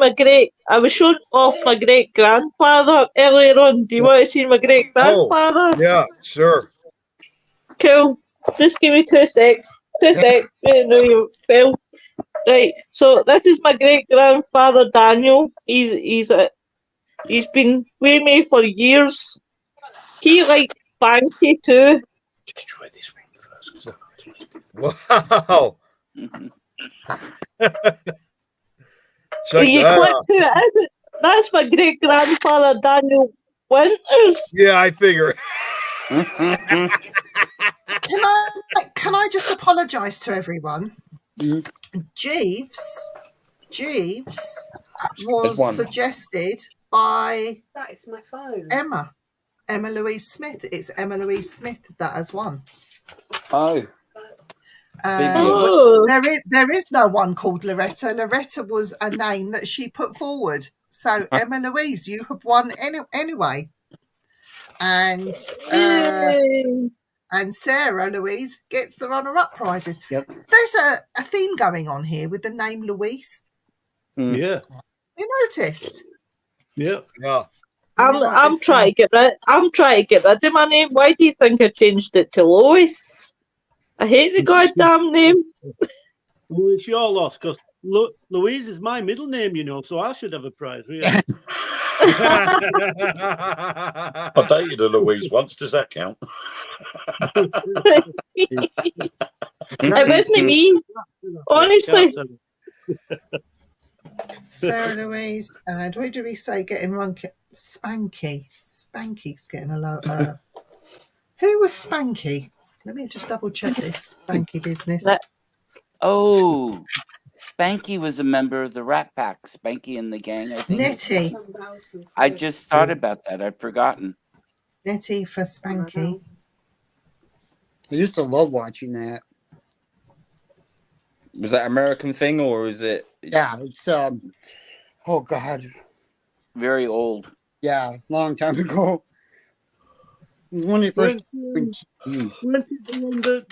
I was showing off my great grandfather earlier on. Do you want to see my great grandfather? yeah, sure. Cool. Just give me 2 secs. 2 secs. Wait, no, you fell. Right. So this is my great grandfather Daniel. He's been with me for years. He liked Spanky too. Destroy this ring first. Wow. Check You that click out. who it is. That's my great grandfather Daniel Winters. Yeah, I figure. Can I just apologise to everyone? Mhm. Jeeves There's was one. suggested by That is my phone. Emma Louise Smith. It's Emma Louise Smith that has won. Oh, Oh. There is no one called Loretta. Loretta was a name that she put forward. So Emma Louise, you have won anyway. And Yay. and Sarah Louise gets the runner-up prizes. Yep. There's a theme going on here with the name Louise. Yeah. You noticed? Yeah. Yeah. I'm trying to get rid of my name. Why do you think I changed it to Lois? I hate the goddamn name. Well, it's your loss because Louise is my middle name, you know, so I should have a prize, really. I dated a Louise once. Does that count? It wasn't me. Honestly. Sarah Louise, and who do we say getting one? Spanky. Spanky's getting a low. Who was Spanky? Let me just double check this Spanky business. Oh, Spanky was a member of the Rat Pack. Spanky and the gang, I think. Nettie. I just thought about that. I'd forgotten. Nettie for Spanky. I used to love watching that. was that American thing or is it? Yeah, it's oh god, Very old. yeah, long time ago. When it first Weren't it the one that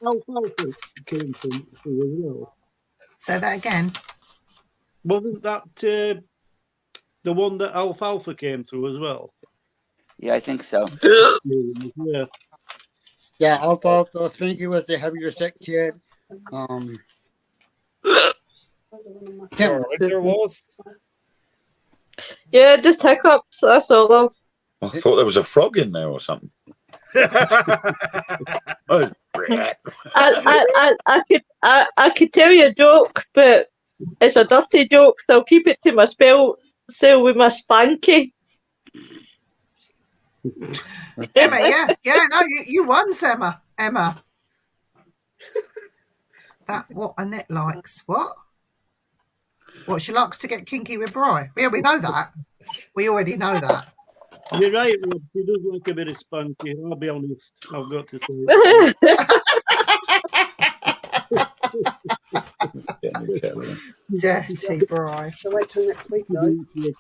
Alfalfa came from as well? Say that again. Wasn't that the one that Alfalfa came through as well? Yeah, I think so. Yeah. Yeah, Alfalfa Spanky was the heavier set kid. Sure, right there, Wallace. Yeah, just hiccups. That's all, love. I thought there was a frog in there or something. Oh, I could tell you a joke, but it's a dirty joke, so I'll keep it to my cell with my Spanky. Emma, yeah, no, you won, Emma. That what Annette likes. What? What she likes to get kinky with Bri. Yeah, we know that. We already know that. You're right, Rob. She does like a bit of spunky. I'll be honest. I've got to say. Dirty Bri. So wait till next week, though. Did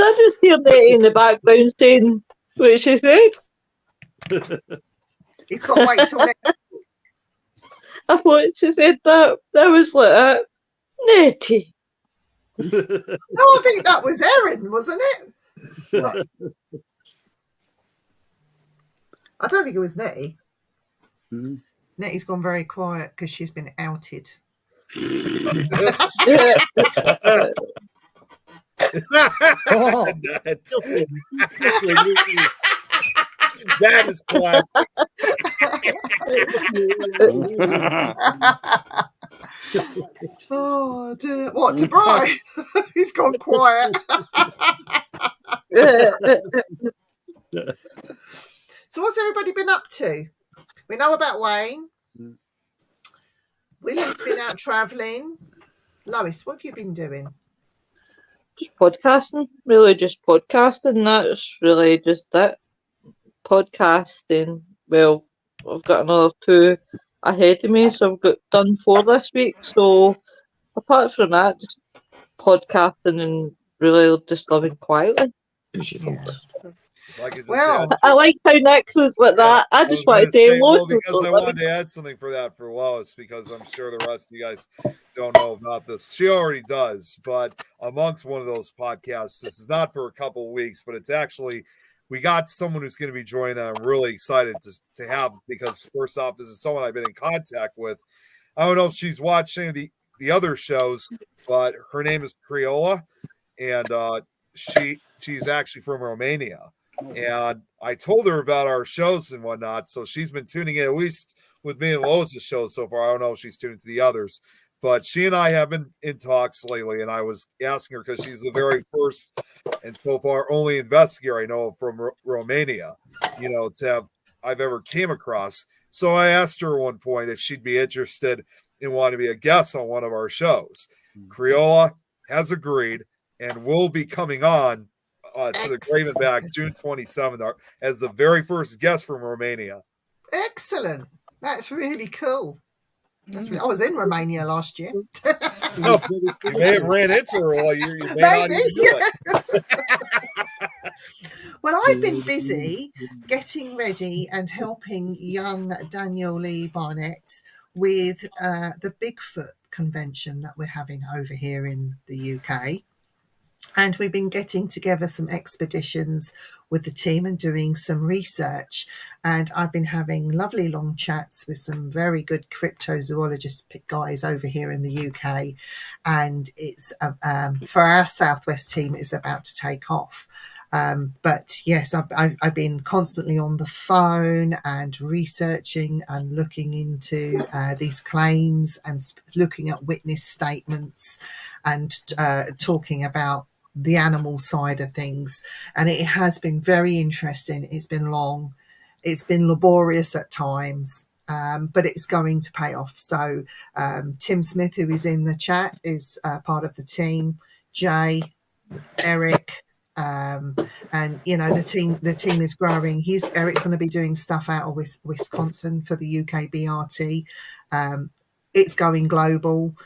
I just hear Nettie in the background saying what she said? He's got to wait till next. I thought she said that. That was like Nettie. No, I think that was Erin, wasn't it? I don't think it was Nettie. Mhm. Nettie's gone very quiet because she's been outed. Oh. That is classic. Oh dear. What, to Brian? He's gone quiet. So what's everybody been up to? We know about Wayne. Mm. William's been out travelling. Lois, what have you been doing? Just podcasting, really just podcasting. That's really just it. Podcasting. Well, I've got another 2 ahead of me, so I've got done 4 this week. So apart from that, just podcasting and really just living quietly. Yeah. If I could just Well, add- I like how Nick was like that. I just was wanted to gonna say, well, download because I it. wanted to add something for that for Lois, because I'm sure the rest of you guys don't know about this. She already does, but amongst one of those podcasts, this is not for a couple of weeks, but it's actually, we got someone who's going to be joining that I'm really excited to have, because first off, this is someone I've been in contact with. I don't know if she's watching the other shows, but her name is Criolla, and she's actually from Romania. And I told her about our shows and whatnot, so she's been tuning in, at least with me and Lois' shows so far. I don't know if she's tuning to the others, but she and I have been in talks lately, and I was asking her, because she's the very first and so far only investigator I know from Romania, I've ever came across. So I asked her at one point if she'd be interested in wanting to be a guest on one of our shows. Criolla has agreed and will be coming on to the Gravenback June 27th as the very first guest from Romania. excellent. That's really cool. I was in Romania last year. You may have ran into her while you may not even do it. Well, I've been busy getting ready and helping young Daniel Lee Barnett with the Bigfoot convention that we're having over here in the UK. And we've been getting together some expeditions with the team and doing some research. And I've been having lovely long chats with some very good cryptozoologist guys over here in the UK. And it's for our Southwest team, it's about to take off. But yes, I've been constantly on the phone and researching and looking into these claims and looking at witness statements and talking about the animal side of things. And it has been very interesting. It's been long. It's been laborious at times. But it's going to pay off. So Tim Smith, who is in the chat, is part of the team. Jay, Eric, and the team is growing. Eric's going to be doing stuff out of Wisconsin for the UK BRT. It's going global.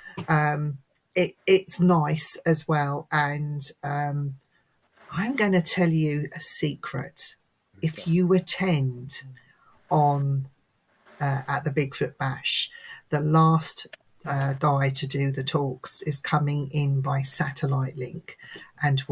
It's nice as well. And I'm going to tell you a secret. If you attend on at the Bigfoot Bash, the last guy to do the talks is coming in by satellite link, and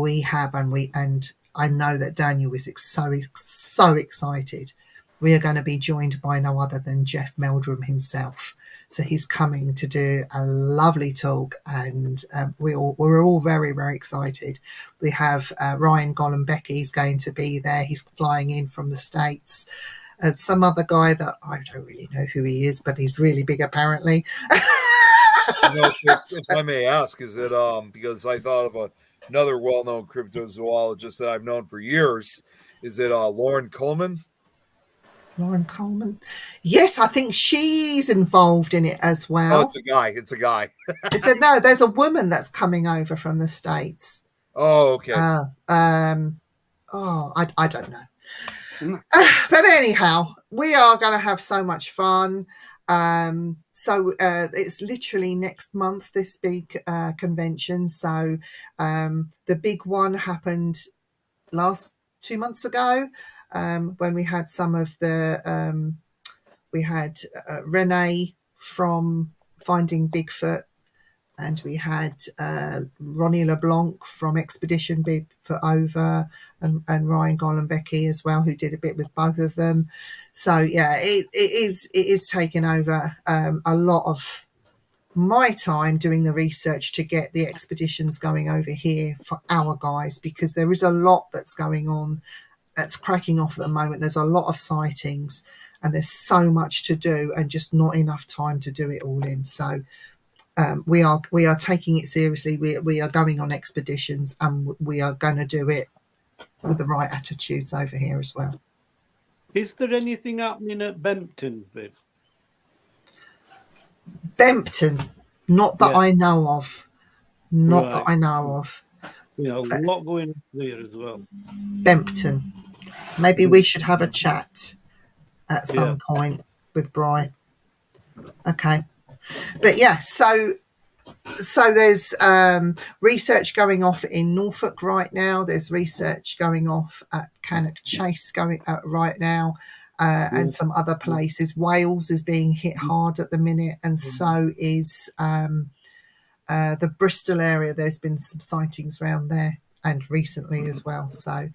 I know that Daniel is so excited. We are going to be joined by no other than Jeff Meldrum himself. So he's coming to do a lovely talk, and we're all very, very excited. We have Ryan Golombecki is going to be there. He's flying in from the States. Some other guy that I don't really know who he is, but he's really big apparently. If I may ask, is it because I thought of another well-known cryptozoologist that I've known for years? Is it Lauren Coleman? Lauren Coleman. Yes, I think she's involved in it as well. Oh, it's a guy. He said no, there's a woman that's coming over from the States. Oh, okay. I don't know. But anyhow, we are going to have so much fun. So it's literally next month, this big convention. So the big one happened 2 months ago when we had some of the we had Renee from Finding Bigfoot, and we had Ronnie LeBlanc from Expedition for Over, and Ryan Gollenbecky as well, who did a bit with both of them. So yeah, it is taking over a lot of my time doing the research to get the expeditions going over here for our guys, because there is a lot that's going on, that's cracking off at the moment. There's a lot of sightings and there's so much to do and just not enough time to do it all in. So we are taking it seriously. We are going on expeditions, and we are going to do it with the right attitudes over here as well. Is there anything happening at Bempton, Viv? Bempton, not that Yeah. I know of. Not Right. that I know of. You know, a lot going on there as well. Bempton. Maybe we should have a chat at some Yeah. point with Bri. Okay. But yeah, so there's research going off in Norfolk right now. There's research going off at Cannock Chase right now, and some other places. Wales is being hit hard at the minute, and so is the Bristol area. There's been some sightings around there, and recently as well. So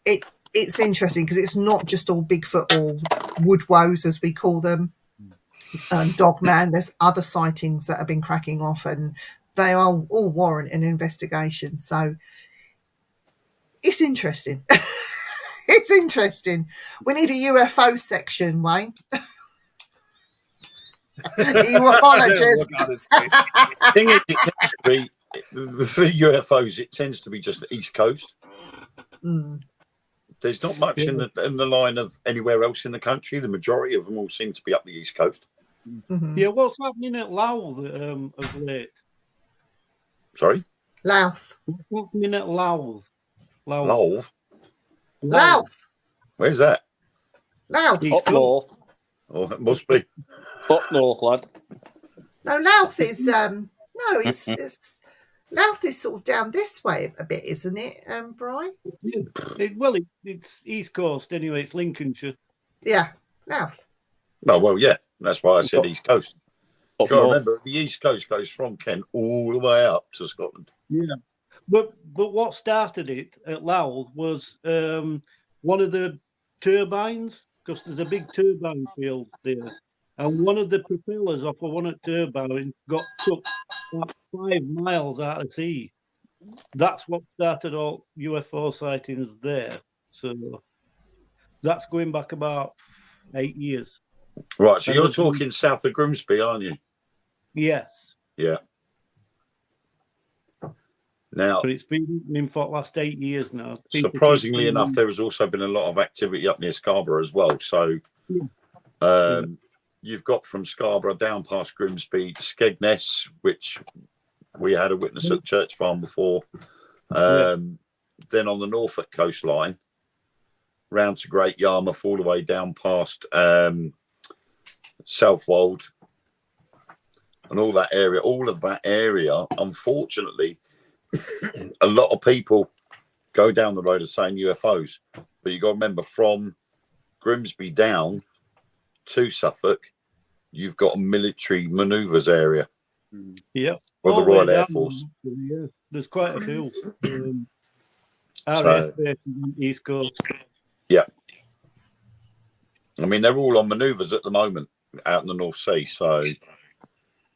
it's interesting because it's not just all Bigfoot or wood woes, as we call them. Dogman, there's other sightings that have been cracking off, and they are all warrant an investigation. So it's interesting. It's interesting. We need a UFO section, Wayne. Ufologist. Look on his face. Thing is, it tends to be for UFOs. It tends to be just the East Coast. Mm. There's not much in the line of anywhere else in the country. The majority of them all seem to be up the East Coast. Mhm. Yeah, what's happening at Louth of late? Sorry, Louth. What's happening at Louth? Louth. Louth. Where's that? Louth. Up north. Oh, it must be. Up north, lad. No, Louth is it's Louth is sort of down this way a bit, isn't it, Bri? It's East Coast anyway. It's Lincolnshire. Yeah, Louth. Oh well, yeah. That's why I said East Coast. Up Got to north. remember, the East Coast goes from Kent all the way up to Scotland. Yeah, but what started it at Louth was one of the turbines, because there's a big turbine field there, and one of the propellers off of one of the turbines got took about 5 miles out of sea. That's what started all UFO sightings there. So that's going back about 8 years. Right, so And you're there's one- talking south of Grimsby, aren't you? Yes, Yeah. Now, but it's been happening for the last 8 years now. People surprisingly keep- enough, there has also been a lot of activity up near Scarborough as well. So you've got from Scarborough down past Grimsby, Skegness, which we had a witness at Church Farm before. Then on the Norfolk coastline, round to Great Yarmouth, all the way down past Southwold and all that area. All of that area, unfortunately, a lot of people go down the road of saying UFOs, but you got to remember, from Grimsby down to Suffolk, you've got a military manoeuvres area Yeah. for the All the way Royal Air down, Force. Yeah. There's quite a few. So- RAF bases on the East Coast. I mean, they're all on manoeuvres at the moment out in the North Sea, so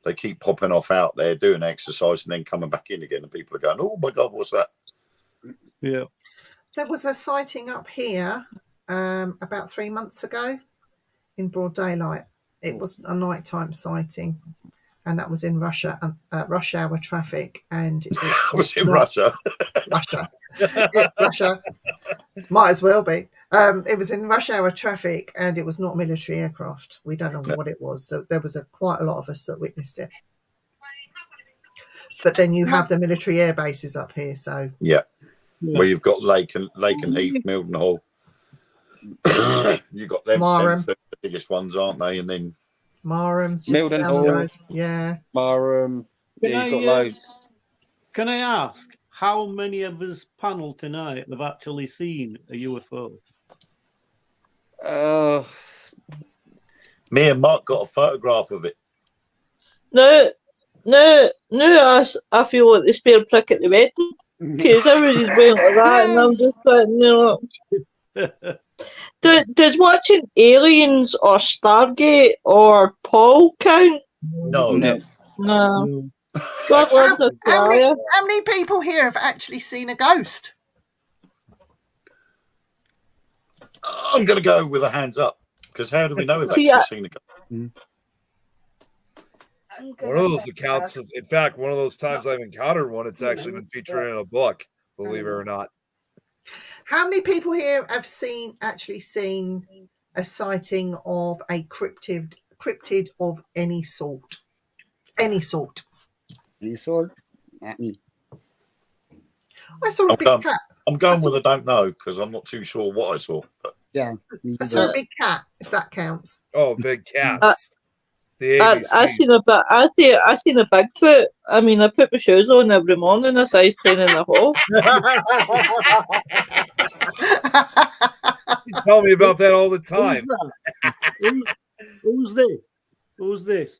they keep popping off out there doing exercise and then coming back in again, and people are going, "Oh my God, what's that?" Yeah. There was a sighting up here about 3 months ago in broad daylight. It was a nighttime sighting, and that was in rush hour traffic. And it I was in not- Russia. Russia. Yeah, Russia. Might as well be. It was in rush hour traffic, and it was not military aircraft. We don't know what it was. So there was quite a lot of us that witnessed it. But then you have the military air bases up here, so Yeah, Yeah. where you've got Lake and Heath, Mildenhall. You've got them. Marham. Them the biggest ones, aren't they? And then Marham's just down the Mildenhall. road. Yeah. Marham. Yeah, you've got loads. Can I ask how many of us panel tonight have actually seen a UFO? me and Mark got a photograph of it. Now, I feel like the spare prick at the wedding because everybody's going like that, and I'm just sitting there like, does watching Aliens or Stargate or Paul count? No, No. No. God loves a How many, flyer. how many people here have actually seen a ghost? I'm going to go with a hands up because how do we know if See, actually seen a ghost? One of those accounts of, in fact, one of those times I've encountered one, it's actually been featured in a book, believe it or not. How many people here have actually seen a sighting of a cryptid of any sort? Any sort. Any sort? Not me. I saw a big cat. I'm going with I don't know because I'm not too sure what I saw. But Yeah. Me I saw either. a big cat, if that counts. Oh, big cats. The I ABC. seen a Bigfoot. I mean, I put my shoes on every morning, a size 10 in the hall. You tell me about that all the time. Who's this? Who's this?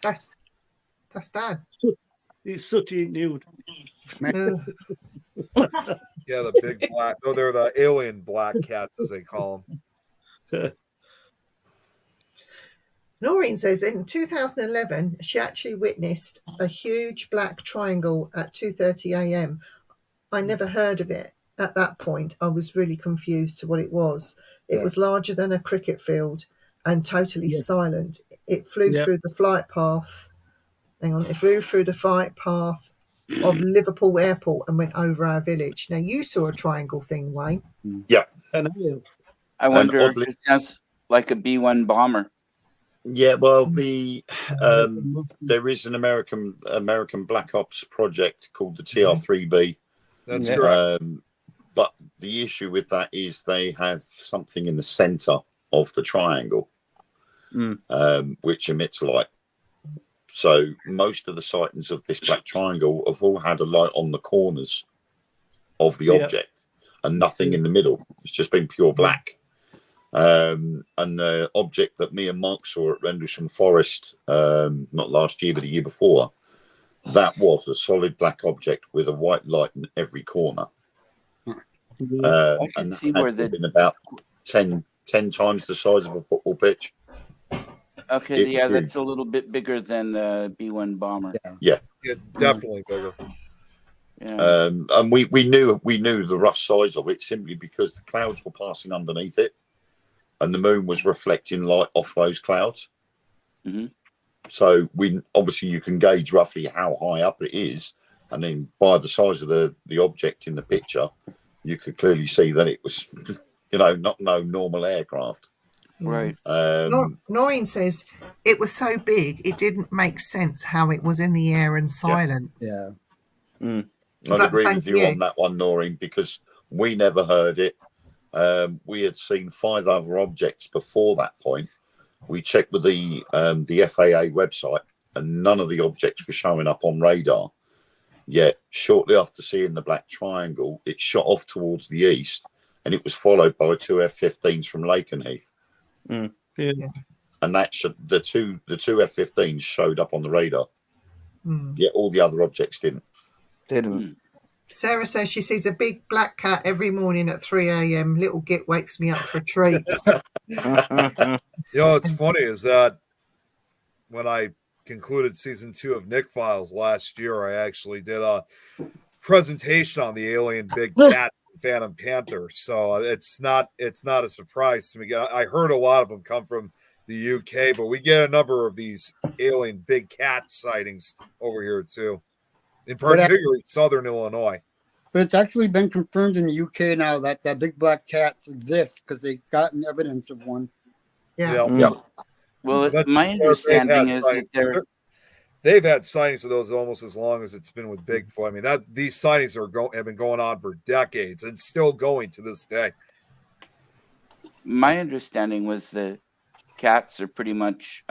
That's Dad. He's such a nude. Yeah, the big black. Oh, they're the alien black cats, as they call them. Noreen says in 2011 she actually witnessed a huge black triangle at 2:30 a.m. I never heard of it at that point. I was really confused to what it was. It was larger than a cricket field and totally silent. It flew through the flight path. It flew through the flight path of Liverpool Airport and went over our village. Now you saw a triangle thing, Wayne. Yeah. I wonder if oddly- it sounds like a B-1 bomber. Yeah, well, there is an American Black Ops project called the TR-3B. That's Yeah. correct. But the issue with that is they have something in the center of the triangle, which emits light. So most of the sightings of this black triangle have all had a light on the corners of the object and nothing in the middle. It's just been pure black. And the object that me and Mark saw at Rendlesham Forest, not last year, but the year before, that was a solid black object with a white light in every corner. I can see where been about 10 times the size of a football pitch. Okay, It was yeah, that's huge. a little bit bigger than B-1 bomber. Yeah. Yeah, definitely bigger. Yeah. And we knew the rough size of it simply because the clouds were passing underneath it, and the moon was reflecting light off those clouds. Mhm. So obviously you can gauge roughly how high up it is, and then by the size of the object in the picture, you could clearly see that it was, not no normal aircraft. Right. Noreen says it was so big it didn't make sense how it was in the air and silent. Yeah. I'd that agree the with same you for on that one, Noreen, because we never heard it. We had seen 5 other objects before that point. We checked with the FAA website, and none of the objects were showing up on radar. Yet, shortly after seeing the black triangle, it shot off towards the east, and it was followed by 2 F-15s from Lakenheath. Yeah. And the two F-15s showed up on the radar. Yet all the other objects didn't. Sarah says she sees a big black cat every morning at 3 a.m. Little Git wakes me up for treats. What's funny is that when I concluded season 2 of Nick Files last year, I actually did a presentation on the alien big cat Phantom Panther. So it's not a surprise to me. I heard a lot of them come from the UK, but we get a number of these alien big cat sightings over here too, in particularly southern Illinois. But it's actually been confirmed in the UK now that big black cats exist because they've gotten evidence of one. Yeah. Well, But my understanding is that they've had sightings of those almost as long as it's been with Bigfoot. I mean, these sightings have been going on for decades and still going to this day. my understanding was the cats are pretty much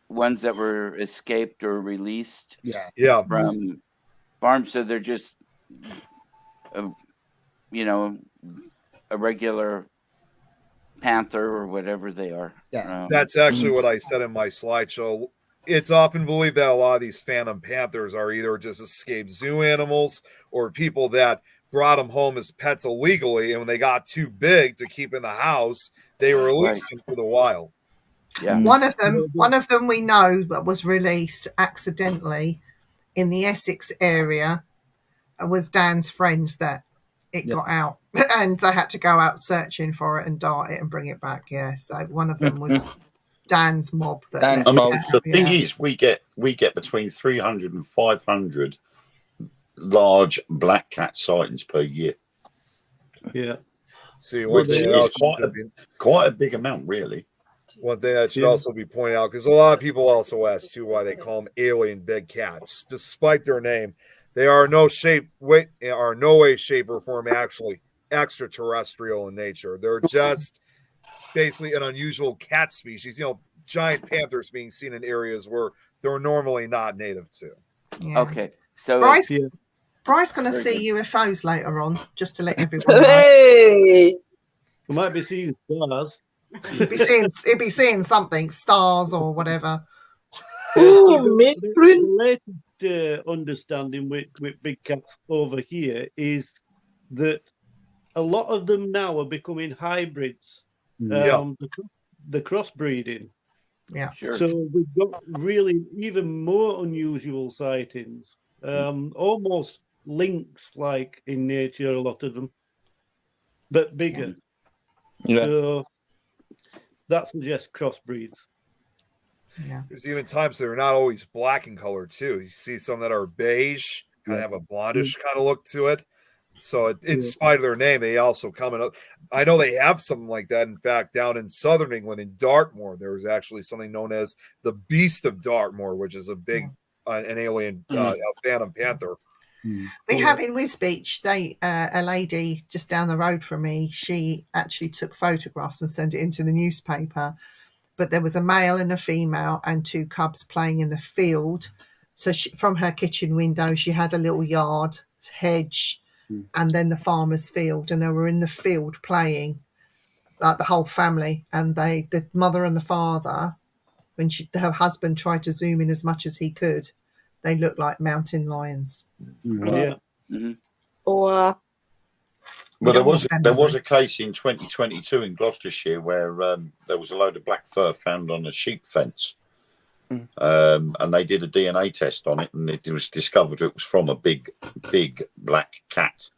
ones that were escaped or released Yeah. from farms, so they're just a regular panther or whatever they are. Yeah. That's actually what I said in my slideshow. It's often believed that a lot of these phantom panthers are either just escaped zoo animals or people that brought them home as pets illegally, and when they got too big to keep in the house, they released them to the wild. Yeah. One of them we know was released accidentally in the Essex area. Was Dan's friends that it got out, and they had to go out searching for it and dart it and bring it back. Yeah, so one of them was Dan's mob. Dan's I mean, mob. the thing is, we get between 300 and 500 large black cat sightings per year. Yeah. See, Which is quite a big amount, really. One thing that should also be pointed out, because a lot of people also ask too why they call them alien big cats, despite their name. They are no way, shape, or form actually extraterrestrial in nature. They're just basically an unusual cat species. You know, giant panthers being seen in areas where they're normally not native to. Yeah. Okay, so Bryce going to Very see good. UFOs later on, just to let everyone know. Hey! We might be seeing stars. He'd be seeing something, stars or whatever. Oh, The matron. latest understanding with big cats over here is that a lot of them now are becoming hybrids. The crossbreeding. Yeah. sure. So we've got really even more unusual sightings, almost lynx like in nature, a lot of them, but bigger. Yeah. So that suggests crossbreeds. Yeah. There's even times they're not always black in color too. You see some that are beige, kind of have a blondish kind of look to it. So in spite of their name, they also come in. I know they have something like that. In fact, down in southern England, in Dartmoor, there was actually something known as the Beast of Dartmoor, which is a big an alien phantom panther. We have in Wisbech, a lady just down the road from me, she actually took photographs and sent it into the newspaper. But there was a male and a female and two cubs playing in the field. So from her kitchen window, she had a little yard, hedge, and then the farmer's field. And they were in the field playing, like the whole family. And the mother and the father, when her husband tried to zoom in as much as he could, they looked like mountain lions. Yeah. Mhm. Oh, Well, there was a case in 2022 in Gloucestershire where there was a load of black fur found on a sheep fence, and they did a DNA test on it, and it was discovered it was from a big black cat.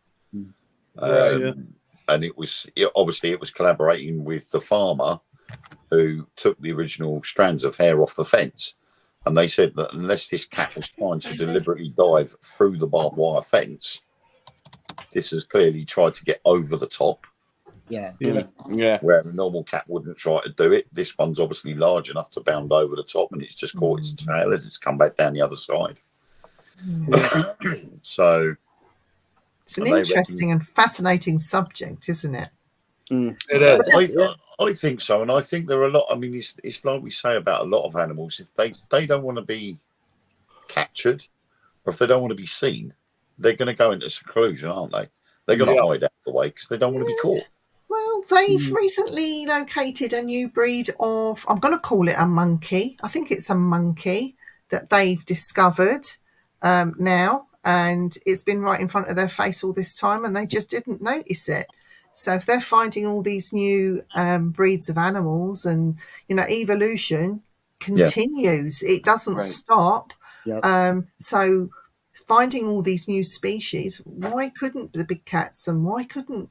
And it was obviously it was collaborating with the farmer who took the original strands of hair off the fence. And they said that unless this cat was trying to deliberately dive through the barbed wire fence, this has clearly tried to get over the top. Yeah. Where a normal cat wouldn't try to do it. This one's obviously large enough to bound over the top, and it's just caught its tail as it's come back down the other side. So it's an interesting and fascinating subject, isn't it? It is. I think so, and I think there are a lot. I mean, it's like we say about a lot of animals. If they don't want to be captured, or if they don't want to be seen, they're going to go into seclusion, aren't they? They're going to hide out of the way because they don't want to be caught. Well, they've recently located a new breed of, I'm going to call it a monkey. I think it's a monkey that they've discovered now, and it's been right in front of their face all this time, and they just didn't notice it. So if they're finding all these new breeds of animals, and evolution continues, it doesn't stop. So finding all these new species, why couldn't the big cats and why couldn't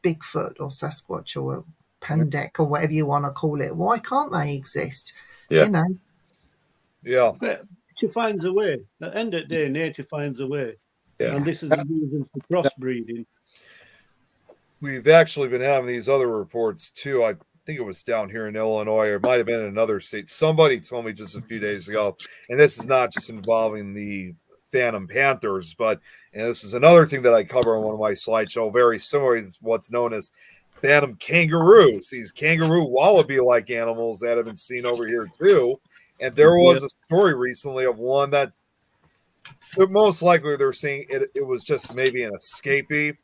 Bigfoot or Sasquatch or Pandek or whatever you want to call it, why can't they exist? Yeah. Nature finds a way. At the end of the day, nature finds a way. And this is the reason for crossbreeding. We've actually been having these other reports too. I think it was down here in Illinois, or it might have been in another state. Somebody told me just a few days ago, and this is not just involving the phantom panthers, but this is another thing that I cover on one of my slideshow. Very similar is what's known as phantom kangaroos. These kangaroo wallaby-like animals that have been seen over here too. And there was a story recently of one that most likely they're saying it was just maybe an escapee.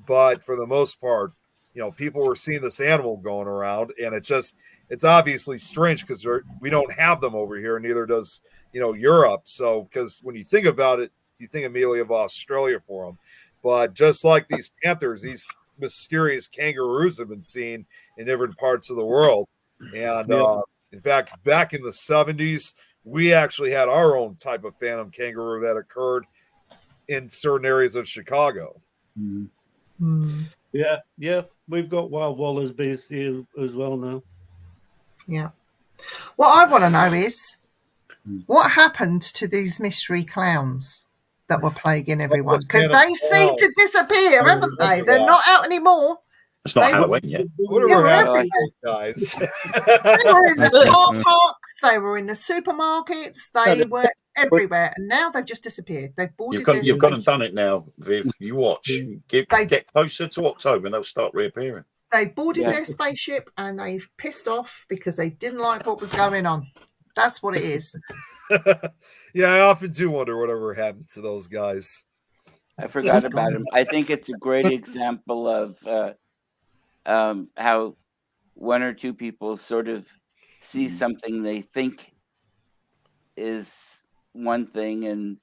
But for the most part, people were seeing this animal going around, and it's obviously strange because we don't have them over here, neither does Europe. So because when you think about it, you think immediately of Australia for them. But just like these panthers, these mysterious kangaroos have been seen in different parts of the world. And in fact, back in the 70s, we actually had our own type of phantom kangaroo that occurred in certain areas of Chicago. Mm-hmm. Yeah, we've got wild wallabies here as well now. Yeah. What I want to know is what happened to these mystery clowns that were plaguing everyone? Because they seem to disappear, haven't they? They're not out anymore. It's not They Halloween yet. Whatever happened everywhere. to those guys? They were in the car parks, they were in the supermarkets, they were everywhere, and now they've just disappeared. They've boarded their You've gone and spaceship. done it now, Viv. You watch. Get closer to October and they'll start reappearing. They boarded their spaceship and they've pissed off because they didn't like what was going on. That's what it is. Yeah, I often do wonder whatever happened to those guys. I forgot about him. I think it's a great example of how one or two people sort of see something they think is one thing, and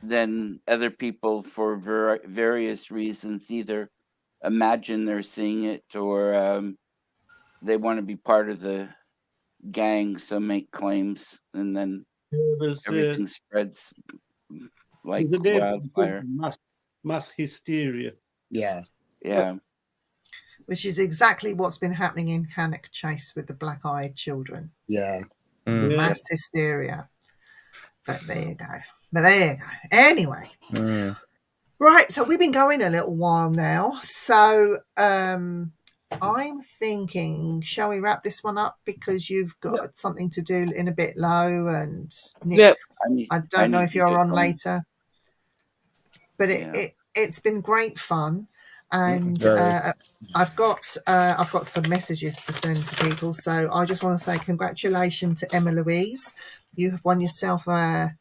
then other people, for various reasons, either imagine they're seeing it or they want to be part of the gang, so make claims, and then everything spreads like wildfire. Mass hysteria. Yeah. Yeah. Which is exactly what's been happening in Cannock Chase with the black-eyed children. Yeah. Mass hysteria. But there you go. Anyway. Right, so we've been going a little while now. So I'm thinking, shall we wrap this one up? Because you've got something to do in a bit low, and Nick, I don't know if you're on later. But it's been great fun. And I've got some messages to send to people. So I just want to say congratulations to Emma Louise. You have won yourself a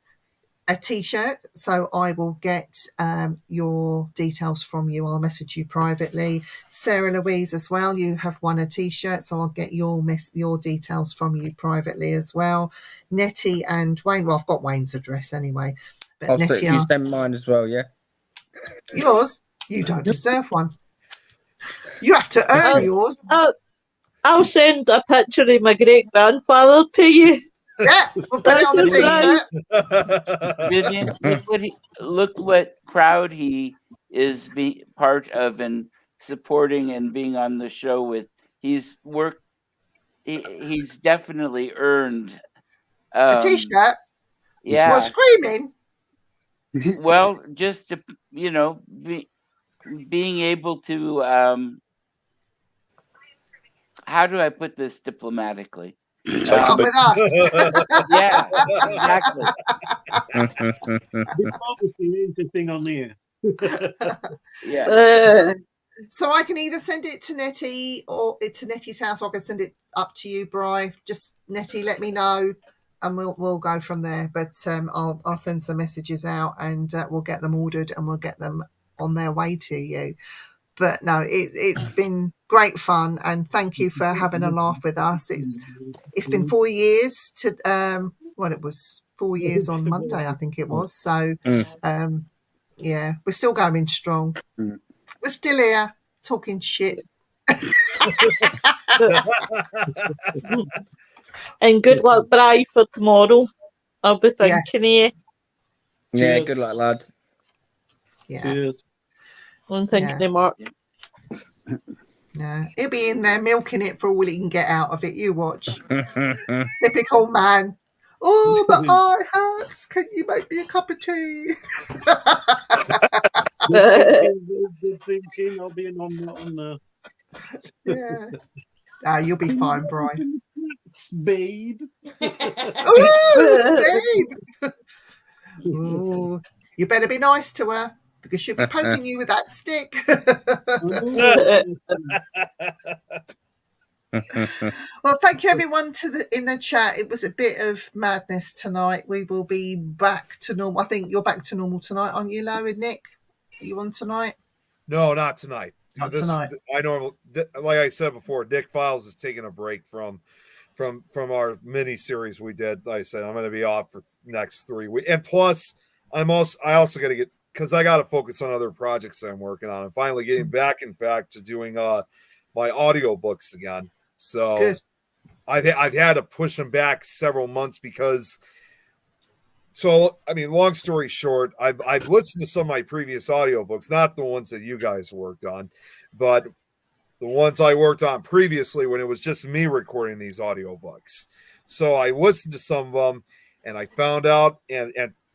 T-shirt. So I will get your details from you. I'll message you privately. Sarah Louise as well. You have won a T-shirt. So I'll get your details from you privately as well. Nettie and Wayne. Well, I've got Wayne's address anyway. But Nettie, you send mine as well, yeah? Yours? You don't deserve one. You have to earn yours. I'll send a picture of my great grandfather to you. Yeah, we'll put it on the T-shirt. Vivian, look what crowd he is part of and supporting and being on the show with. He's definitely earned a T-shirt. Yeah. Well, screaming. Well, just to being able to how do I put this diplomatically? Come with us. Yeah, exactly. Diplomacy ain't a thing on here. Yeah. So I can either send it to Nettie or to Nettie's house, or I can send it up to you, Bri. Just Nettie, let me know, and we'll go from there. But I'll send some messages out, and we'll get them ordered, and we'll get them on their way to you. But no, it's been great fun, and thank you for having a laugh with us. It's been 4 years to it was 4 years on Monday, I think it was. So yeah, we're still going strong. We're still here talking shit. And good luck, Bri, for tomorrow. I'll be thinking of you. Yeah, good luck, lad. Yeah. I'm thinking of Mark. Yeah, he'll be in there milking it for all he can get out of it. You watch. Typical man. Oh, my eye hurts. Can you make me a cup of tea? Good thinking. I'll be on the. Yeah. You'll be fine, Brian. Babe. Ooh, babe. Ooh, you better be nice to her, because she'll be poking you with that stick. Well, thank you everyone in the chat. It was a bit of madness tonight. We will be back to normal. I think you're back to normal tonight, aren't you, Lo and Nick? Are you on tonight? No, not tonight. Not tonight. Like I said before, Nick Files is taking a break from our mini series we did. Like I said, I'm going to be off for next 3 weeks, and plus, I also got to get, because I got to focus on other projects that I'm working on. I'm finally getting back, in fact, to doing my audiobooks again. So Good. I've had to push them back several months because. So, I mean, long story short, I've listened to some of my previous audiobooks, not the ones that you guys worked on, but the ones I worked on previously when it was just me recording these audiobooks. So I listened to some of them, and I found out, and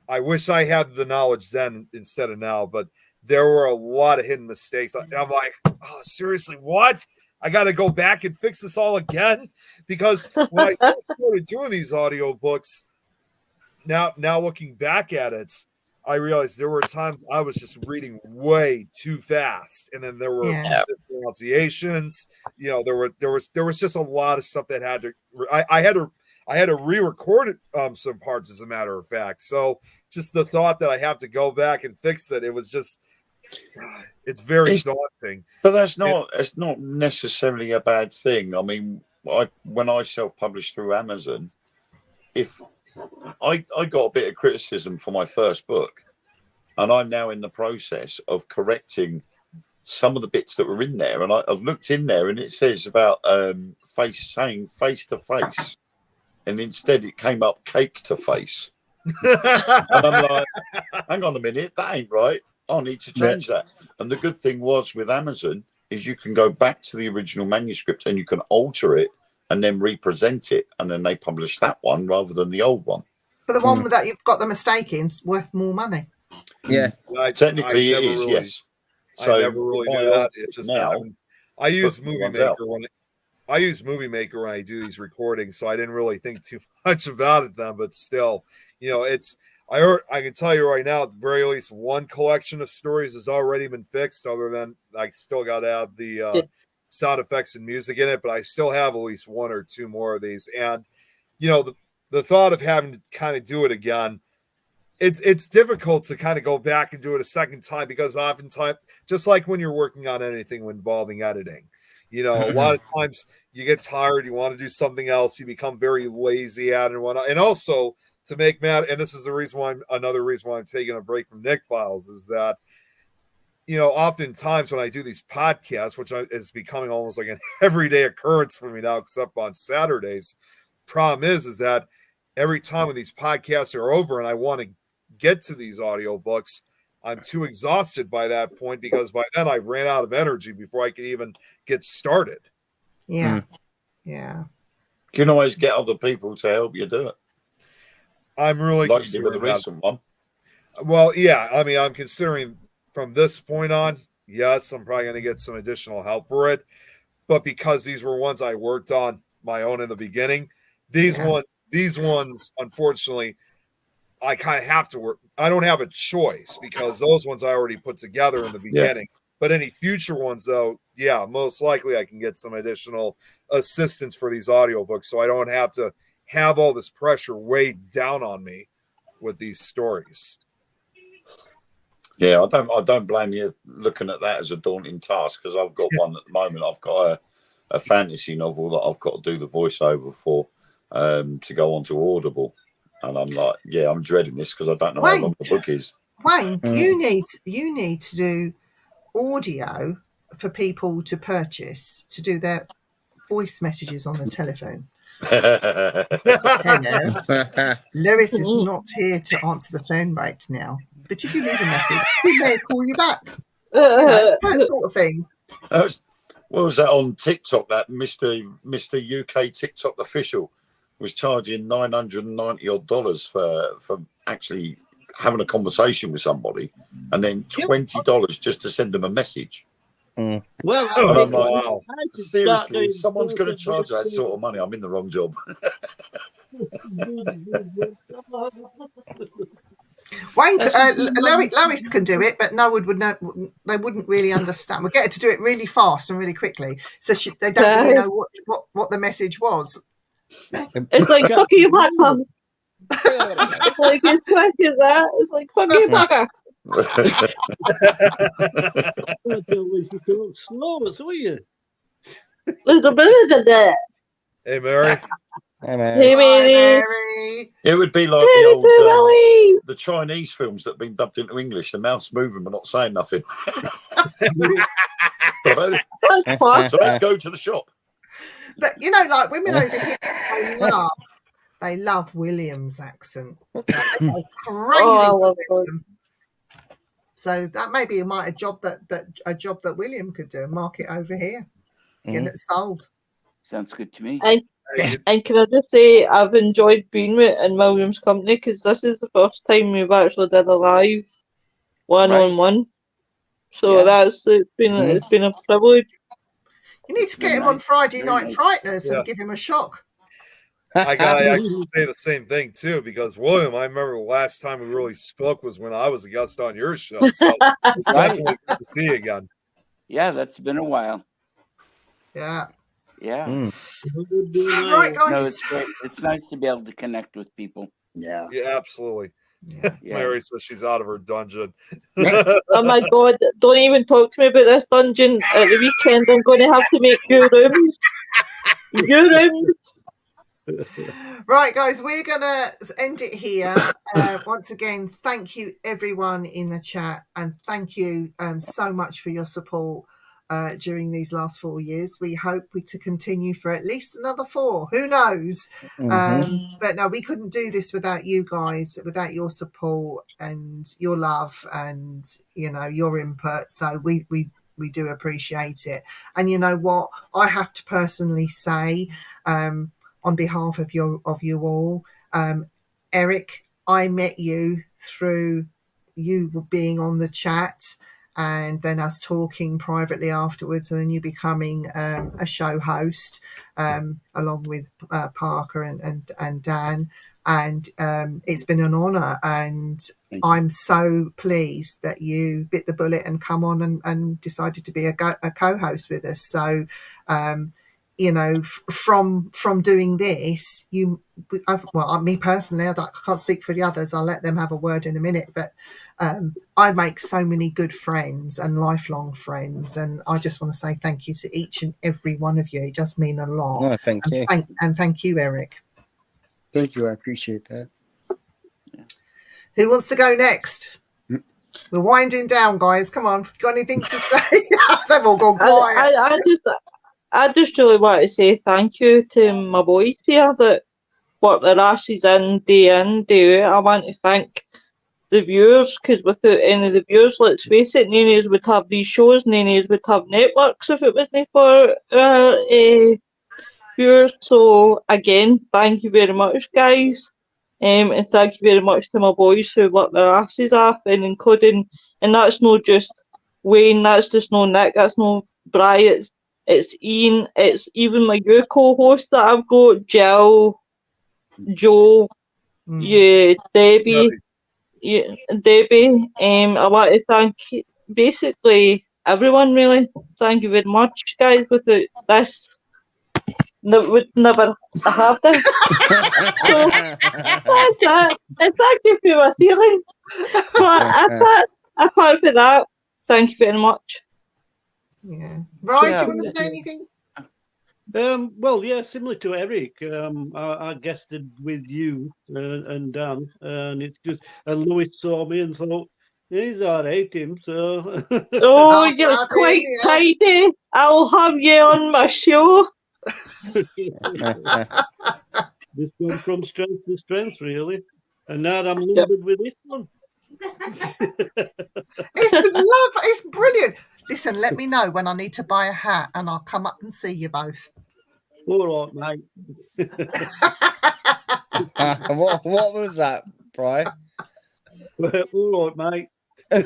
I wish I had the knowledge then instead of now, but there were a lot of hidden mistakes. I'm like, oh, seriously, what? I got to go back and fix this all again? Because when I started doing these audiobooks, now looking back at it, I realized there were times I was just reading way too fast, and then there were pronunciations. You know, there was just a lot of stuff that had to. I had to re-record some parts, as a matter of fact. So just the thought that I have to go back and fix it was just. It's very daunting. But it's not necessarily a bad thing. I mean, when I self-published through Amazon, if I got a bit of criticism for my first book, and I'm now in the process of correcting some of the bits that were in there. And I've looked in there, and it says about saying face to face, and instead it came up cake to face. And I'm like, hang on a minute, that ain't right. I need to change that. And the good thing was with Amazon is you can go back to the original manuscript and you can alter it and then represent it, and then they publish that one rather than the old one. But the one that you've got the mistake in is worth more money. Yes, technically it is. Yes. So I never really do that. It's just now. I use Movie Maker when I do these recordings, so I didn't really think too much about it then. But still, you know, I can tell you right now, at the very least, one collection of stories has already been fixed. Other than I still got to have the sound effects and music in it, but I still have at least 1 or 2 more of these. And you know, the thought of having to kind of do it again, it's difficult to kind of go back and do it a second time, because oftentimes, just like when you're working on anything involving editing, you know, a lot of times you get tired, you want to do something else, you become very lazy at it and whatnot. And also, to make matter, and this is another reason why I'm taking a break from Nick Files, is that, you know, oftentimes when I do these podcasts, which is becoming almost like an everyday occurrence for me now, except on Saturdays, problem is that every time when these podcasts are over and I want to get to these audiobooks, I'm too exhausted by that point, because by then I've ran out of energy before I can even get started. Yeah. Yeah. You can always get other people to help you do it. I'm really like you did with the recent one. Well, yeah. I mean, I'm considering from this point on, yes, I'm probably going to get some additional help for it. But because these were ones I worked on my own in the beginning, these ones, unfortunately, I kind of have to work. I don't have a choice, because those ones I already put together in the beginning. But any future ones, though, yeah, most likely I can get some additional assistance for these audiobooks, so I don't have to have all this pressure weighed down on me with these stories. Yeah, I don't blame you looking at that as a daunting task, because I've got one at the moment. I've got a fantasy novel that I've got to do the voiceover for to go on to Audible. And I'm like, yeah, I'm dreading this because I don't know how long the book is. Wayne, you need to do audio for people to purchase, to do their voice messages on the telephone. Hello. Lewis is not here to answer the phone right now, but if you leave a message, he may call you back. That sort of thing. What was that on TikTok? That Mr. UK TikTok official was charging $990 odd for actually having a conversation with somebody, and then $20 just to send them a message. Well, I'm like, wow. Seriously, if someone's going to charge that sort of money, I'm in the wrong job. Wayne, Lois can do it, but no one would know. They wouldn't really understand. We get her to do it really fast and really quickly, so they don't really know what the message was. It's like fuck you, black man. It's like as quick as that. It's like fuck you, blacker. I tell you, she talks slow, so you. There's a bit of that. Hey, Mary. Hey, man. Hey, Hi, Mary. Mary. It would be like Hey, the old Willie. the Chinese films that have been dubbed into English. The mouth's moving but not saying nothing. That's fun. So let's go to the shop. But you know, like women over here, they love William's accent. They go crazy Oh, I for love William. So that may be a job that William could do and market over here, get Mhm. it sold. Sounds good to me. And can I just say, I've enjoyed being with in William's company because this is the first time we've actually did a live one-on-one. So Yeah. it's been a privilege. You need to get Very him on nice. Friday Very Night nice. Frighteners Yeah. and give him a shock. I gotta actually say the same thing too, because William, I remember the last time we really spoke was when I was a guest on your show. So definitely good to see you again. Yeah, that's been a while. Yeah. Yeah. Mm. Right, No, guys. it's great. It's nice to be able to connect with people. Yeah. Yeah, absolutely. Yeah. Yeah. Mary says she's out of her dungeon. Oh my God, don't even talk to me about this dungeon. At the weekend, I'm going to have to make new rooms. New rooms. Right, guys, we're gonna end it here. Once again, thank you everyone in the chat, and thank you so much for your support during these last 4 years. We hope to continue for at least another 4. Who knows? But no, we couldn't do this without you guys, without your support and your love, and your input. So we do appreciate it. And you know what? I have to personally say, on behalf of you all, Eric, I met you through you being on the chat, and then us talking privately afterwards, and then you becoming a show host along with Parker and Dan. And it's been an honour, and I'm so pleased that you bit the bullet and come on and decided to be a co-host with us. So from doing this, me personally, I can't speak for the others. I'll let them have a word in a minute, but I make so many good friends and lifelong friends, and I just want to say thank you to each and every one of you. It does mean a lot. No, thank you. And thank you, Eric. Thank you. I appreciate that. Who wants to go next? We're winding down, guys. Come on. Got anything to say? They've all gone quiet. I just really want to say thank you to my boys here that work their asses in, day out. I want to thank the viewers, because without any of the viewers, let's face it, none of us would have these shows, none of us would have networks if it wasn't for viewers. So again, thank you very much, guys. And thank you very much to my boys who work their asses off, and including, and that's not just Wayne, that's just no Nick, that's no Bri, it's Ian, it's even my new co-host that I've got, Jill, Joe, Debbie. I want to thank basically everyone, really. Thank you very much, guys. Without this, would never have this. So, that's it. And thank you for my feeling. But apart from that, thank you very much. Yeah. Right, Yeah. do you want to say anything? Well, yeah, similar to Eric, I guested with you and Dan, and it's just, and Louis saw me and thought, he's all right, him. So, Oh, you're quite tidy. I'll have you on my show. Just gone from strength to strength, really, and now I'm lumbered with this one. It's been lovely. It's brilliant. Listen, let me know when I need to buy a hat, and I'll come up and see you both. All right, mate. What was that, Bri? All right, mate. Do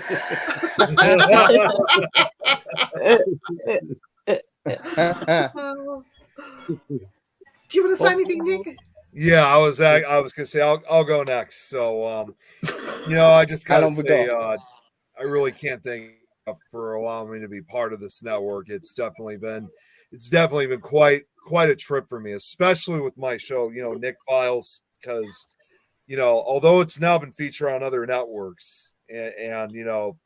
you want to say anything, Nick? Yeah, I was gonna say I'll go next. So I just How gotta long we say got? I really can't thank you for allowing me to be part of this network. It's definitely been quite a trip for me, especially with my show, Nick Files, because although it's now been featured on other networks and you know,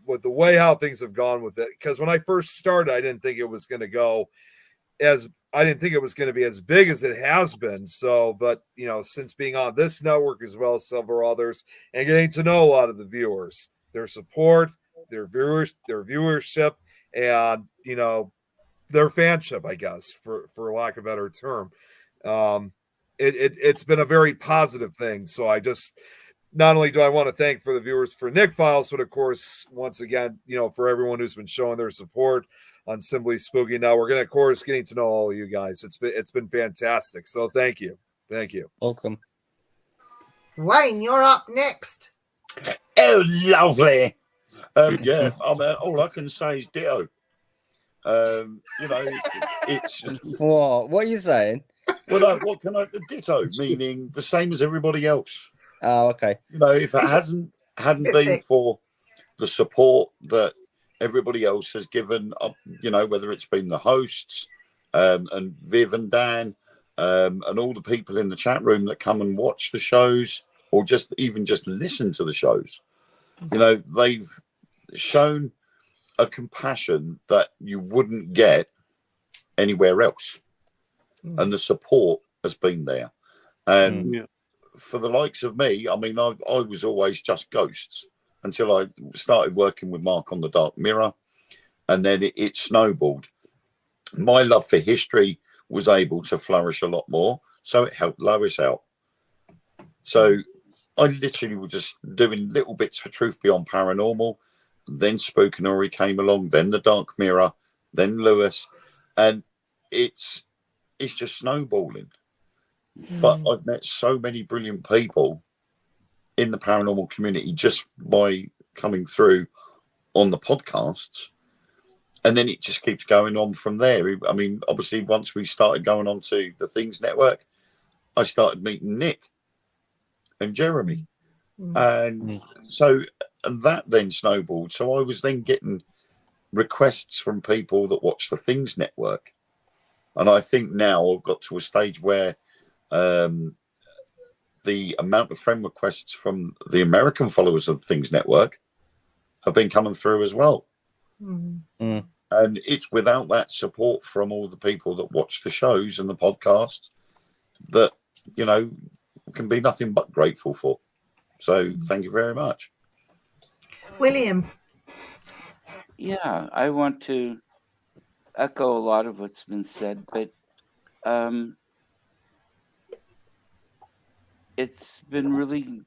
with the way how things have gone with it, because when I first started, I didn't think it was going to go I didn't think it was going to be as big as it has been. So, but you know, since being on this network as well as several others, and getting to know a lot of the viewers, their support, their viewership, and you know, their fanship, I guess, for lack of a better term, it's been a very positive thing. So I just. Not only do I want to thank for the viewers for Nick Files, but of course, once again, you know, for everyone who's been showing their support on Simply Spooky. Now we're going to, of course, getting to know all of you guys. It's been fantastic. So thank you. Welcome. Wayne, you're up next. Oh, lovely. Yeah, I mean, all I can say is ditto. You know, it's What are you saying? well, what can I ditto? Meaning the same as everybody else. Oh, okay. You know, if it hadn't been for the support that everybody else has given, you know, whether it's been the hosts and Viv and Dan and all the people in the chat room that come and watch the shows or just listen to the shows, you know, they've shown a compassion that you wouldn't get anywhere else, and the support has been there. And for the likes of me, I mean, I was always just ghosts until I started working with Mark on the Dark Mirror, and then it snowballed. My love for history was able to flourish a lot more, so it helped Lois out. So I literally was just doing little bits for Truth Beyond Paranormal, then Spookanori came along, then the Dark Mirror, then Lewis, and it's just snowballing. But I've met so many brilliant people in the paranormal community just by coming through on the podcasts. And then it just keeps going on from there. I mean, obviously, once we started going on to the Things Network, I started meeting Nick and Jeremy. And so that then snowballed. So I was then getting requests from people that watch the Things Network. And I think now I've got to a stage where the amount of friend requests from the American followers of Things Network have been coming through as well. And it's without that support from all the people that watch the shows and the podcasts that, you know, can be nothing but grateful for. So thank you very much. William. Yeah, I want to echo a lot of what's been said, but it's been really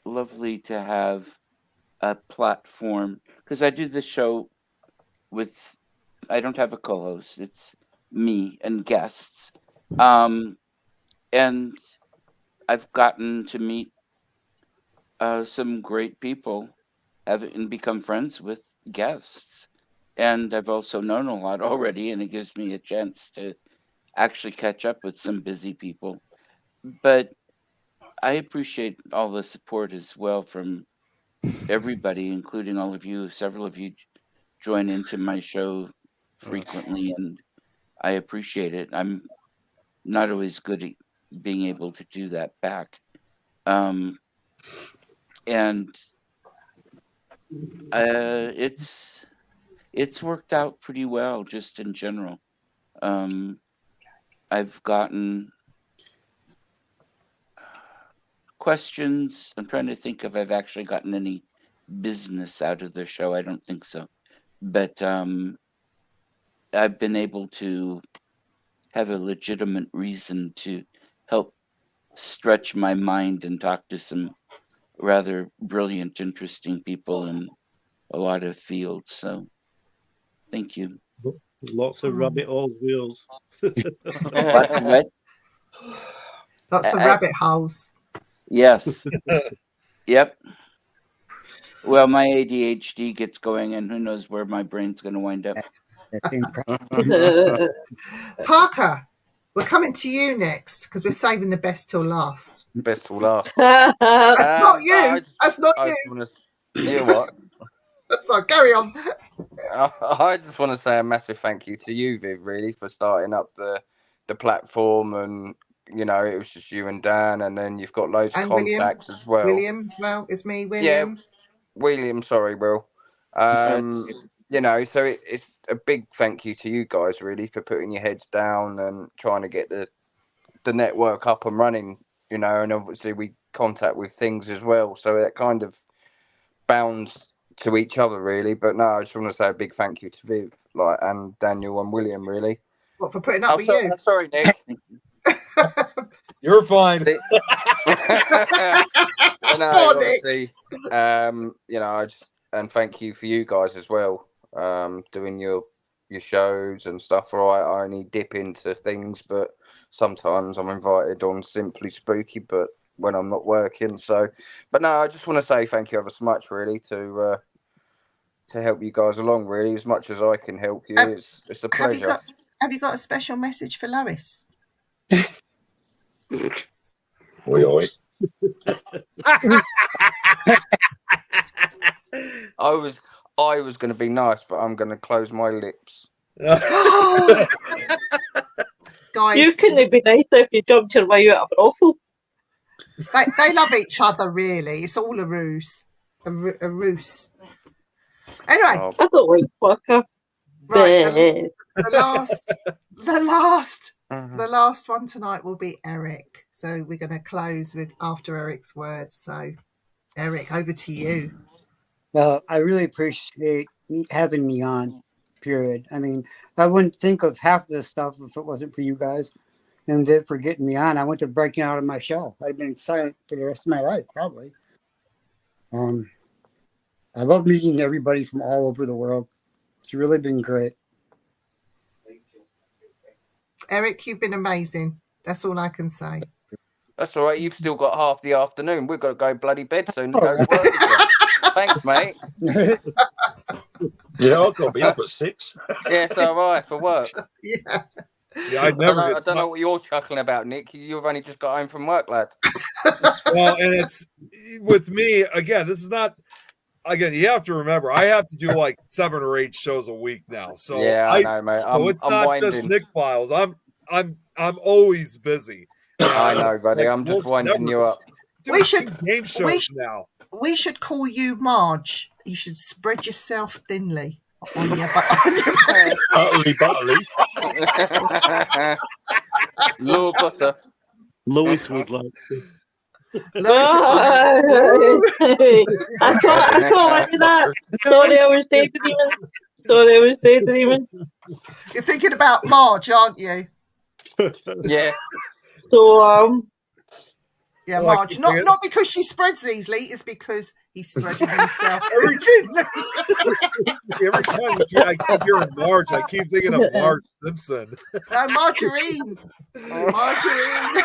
lovely to have a platform, because I do the show with, I don't have a co-host, it's me and guests. And I've gotten to meet some great people and become friends with guests. And I've also known a lot already, and it gives me a chance to actually catch up with some busy people. But I appreciate all the support as well from everybody, including all of you. Several of you join into my show frequently, and I appreciate it. I'm not always good at being able to do that back. And it's worked out pretty well, just in general. I've gotten questions. I'm trying to think if I've actually gotten any business out of the show. I don't think so. But I've been able to have a legitimate reason to help stretch my mind and talk to some rather brilliant, interesting people in a lot of fields. So thank you. Lots of rabbit hole wheels. Lots of what? Lots of rabbit holes. Yes. Yep. Well, my ADHD gets going, and who knows where my brain's going to wind up. Parker, we're coming to you next because we're saving the best till last. Best till last. That's not you. That's not you. You know what? So carry on. I just want to say a massive thank you to you, Viv, really, for starting up the platform and you know, it was just you and Dan, and then you've got loads of And William. contacts as well. William as well. It's me, William. William, sorry, Will. You know, so it's a big thank you to you guys, really, for putting your heads down and trying to get the network up and running, you know, and obviously we contact with things as well, so that kind of bounds to each other, really. But no, I just want to say a big thank you to Viv, and Daniel and William, really. What, for putting up with you? Sorry, Nick. You're fine. No, obviously, you know, and thank you for you guys as well, doing your shows and stuff. Right, I only dip into things, but sometimes I'm invited on Simply Spooky, but when I'm not working. So, but no, I just want to say thank you ever so much, really, to help you guys along, really, as much as I can help you. It's a pleasure. Have you got a special message for Lois? Oi, oi. I was going to be nice, but I'm going to close my lips. Guys, You couldn't be nicer if you jumped your way out of an awful. they love each other, really. It's all a ruse. A ruse. Anyway. I don't like Quacker. Right, the last one tonight will be Eric. So we're going to close with after Eric's words. So, Eric, over to you. Well, I really appreciate having me on, period. I mean, I wouldn't think of half this stuff if it wasn't for you guys and Viv for getting me on. I went to breaking out of my shell. I'd been silent for the rest of my life, probably. I love meeting everybody from all over the world. It's really been great. Eric, you've been amazing. That's all I can say. That's all right. You've still got half the afternoon. We've got to go bloody bed soon. And go to work again. Thanks, mate. Yeah, I've got to be up at 6. Yeah, so have I for work. Yeah. Yeah, I don't know what you're chuckling about, Nick. You've only just got home from work, lad. Well, and it's with me again. This is not. Again, you have to remember, I have to do like 7 or 8 shows a week now. So yeah, I know, mate. So it's not just Nick Files. I'm always busy. I know, buddy. I'm just winding you up. Dude, We should game shows now. We should call you Marge. You should spread yourself thinly on your Butterly. Low butter. Louis would like to. I can't do that. Sorry, I was daydreaming. You're thinking about Marge, aren't you? Yeah. So yeah, Marge. Not because she spreads easily, it's because he's spreading himself. Every time I keep hearing Marge, I keep thinking of Marge Simpson. No, Margarine. Margarine.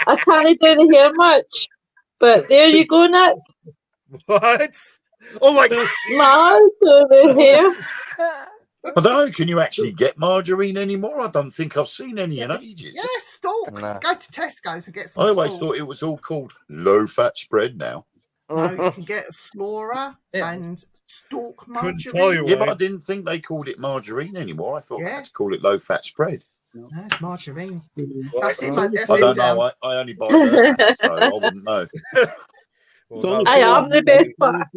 I can't do the hair much, but there you go, Nick. What? Oh my God. Marge, the hair. I don't know. Can you actually get margarine anymore? I don't think I've seen any in ages. Yeah, stalk. No. Go to Tesco's and get some I always stalk. thought it was all called low-fat spread now. No, you can get Flora and stalk margarine. Couldn't tell you Yeah, but I didn't think they called it margarine anymore. I thought they had to call it low-fat spread. No, it's margarine. Well, That's it, mate. That's I it don't down. know. I only buy that, so I wouldn't know. Well, I am the best part.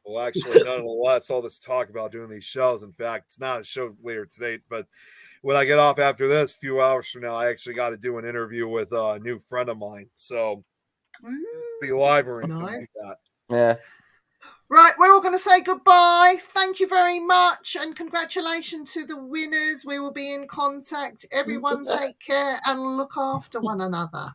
Well, actually, nonetheless, all this talk about doing these shows. In fact, it's not a show later today, but when I get off after this, a few hours from now, I actually got to do an interview with a new friend of mine. So be live or anything like that. Yeah. Right, we're all going to say goodbye. Thank you very much, and congratulations to the winners. We will be in contact. Everyone take care and look after one another.